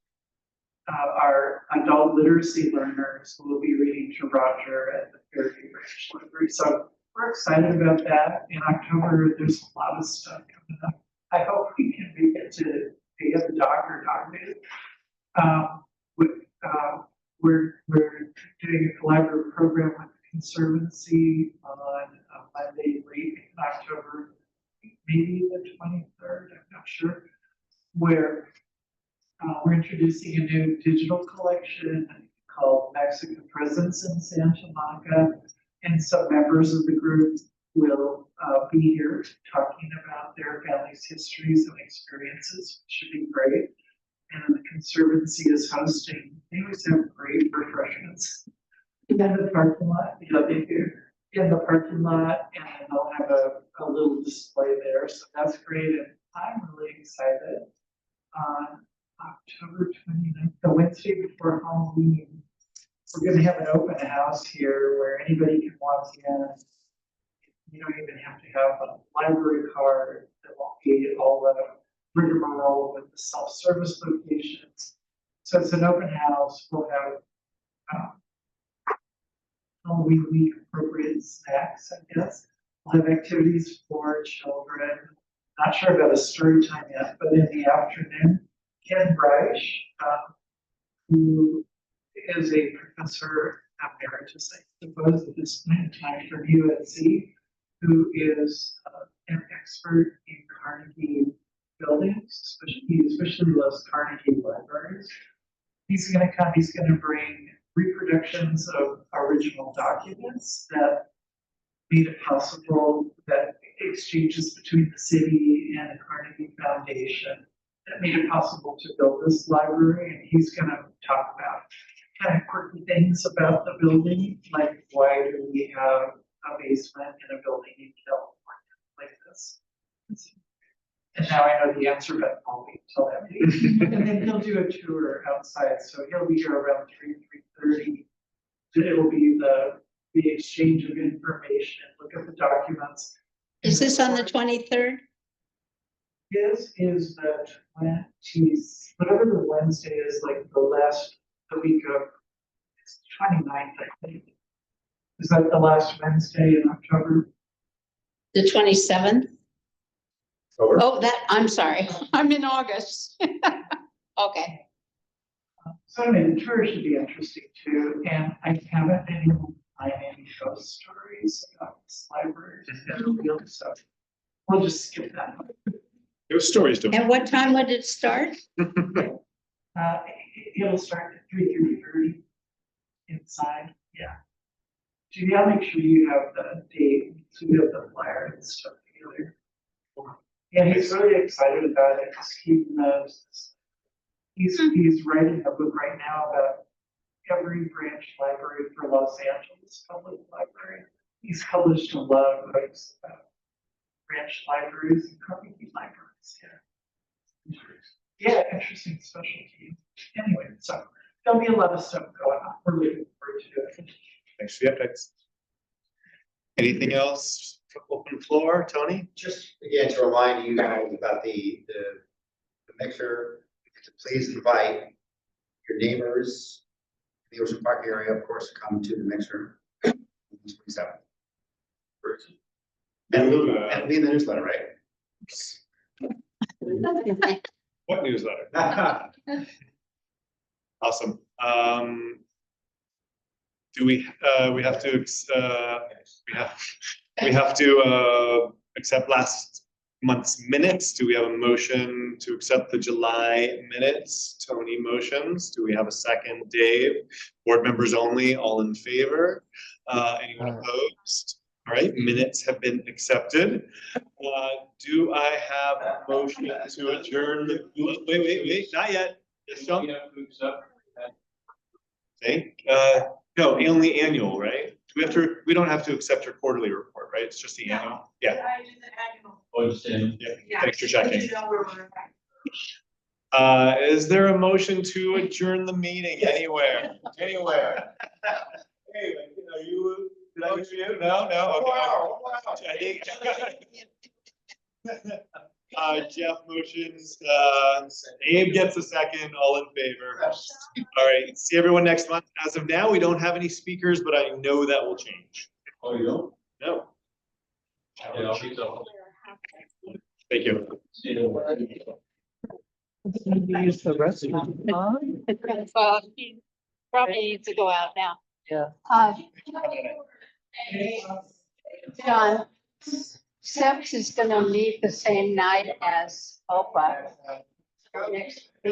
Our adult literacy learners will be reading to Roger at the Fairview Branch Library. So we're excited about that. In October, there's a lot of stuff coming up. I hope we can make it to get the doctor dominated. We're doing a collaborative program with the Conservancy on Monday late in October, maybe the 23rd, I'm not sure, where we're introducing a new digital collection called Mexican Presence in Santa Monica, and some members of the group will be here talking about their families' histories and experiences, which should be great. And the Conservancy is hosting, they always have great refreshments in the parking lot. You know, they do in the parking lot, and then they'll have a little display there. So that's great. And I'm really excited. On October 29th, the Wednesday before Halloween, we're going to have an open house here where anybody can walk in. You don't even have to have a library card. There won't be all the rigmarole with the self-service locations. So it's an open house. We'll have Halloween week appropriate snacks, I guess. We'll have activities for children. Not sure about a story time yet, but in the afternoon, Ken Reich, who is a professor emeritus, I suppose, at this point in time from UNC, who is an expert in Carnegie buildings, especially those Carnegie libraries. He's going to come, he's going to bring reproductions of original documents that made it possible, that exchanges between the city and the Carnegie Foundation that made it possible to build this library. And he's going to talk about kind of quirky things about the building, like why do we have a basement in a building in California like this? And now I know the answer, but I'll wait till that meeting. And then he'll do a tour outside. So he'll be here around 3:30. It'll be the exchange of information, look at the documents. Is this on the 23rd? His is the 20th, whatever the Wednesday is, like the week of, it's 29th, I think. Is that the last Wednesday in October? The 27th? Oh, I'm sorry, I'm in August. Okay. So anyway, the tour should be interesting too, and I haven't been able to find any ghost stories about this library that are real, so we'll just skip that one. Ghost stories don't. And what time would it start? It'll start at 3:30 inside, yeah. Judy, I'll make sure you have the date, so we have the flyer and stuff together. Yeah, he's really excited about it, because he knows this. He's writing a book right now about every branch library for Los Angeles Public Library. He's published a lot of books about branch libraries and Carnegie libraries. Yeah, interesting specialty. Anyway, so there'll be a lot of stuff going on. We're looking forward to it. Thanks for the updates. Anything else for open floor, Tony? Just again to remind you guys about the mixer, to please invite your neighbors in the Ocean Park area, of course, to come to the mixer on the 27th. And it'll be in the newsletter, right? What newsletter? Awesome. Do we have to we have to accept last month's minutes? Do we have a motion to accept the July minutes? Tony motions. Do we have a second? Dave? Board members only, all in favor? Anyone opposed? All right, minutes have been accepted. Do I have a motion to adjourn? Wait, not yet. Yes, John? No, only annual, right? We don't have to accept your quarterly report, right? It's just the annual. Yeah. Oh, just annual. Yeah. Thanks for checking. Is there a motion to adjourn the meeting anywhere? Anywhere? Hey, are you, did I hear you? No, no, okay. Jeff motions, Abe gets a second, all in favor. All right, see everyone next month. As of now, we don't have any speakers, but I know that will change. Oh, you don't? No, Yeah, I'll keep that. thank you. See you. Use the restroom. He probably needs to go out now. Yeah. John, Steps is gonna meet the same night as OPA. Next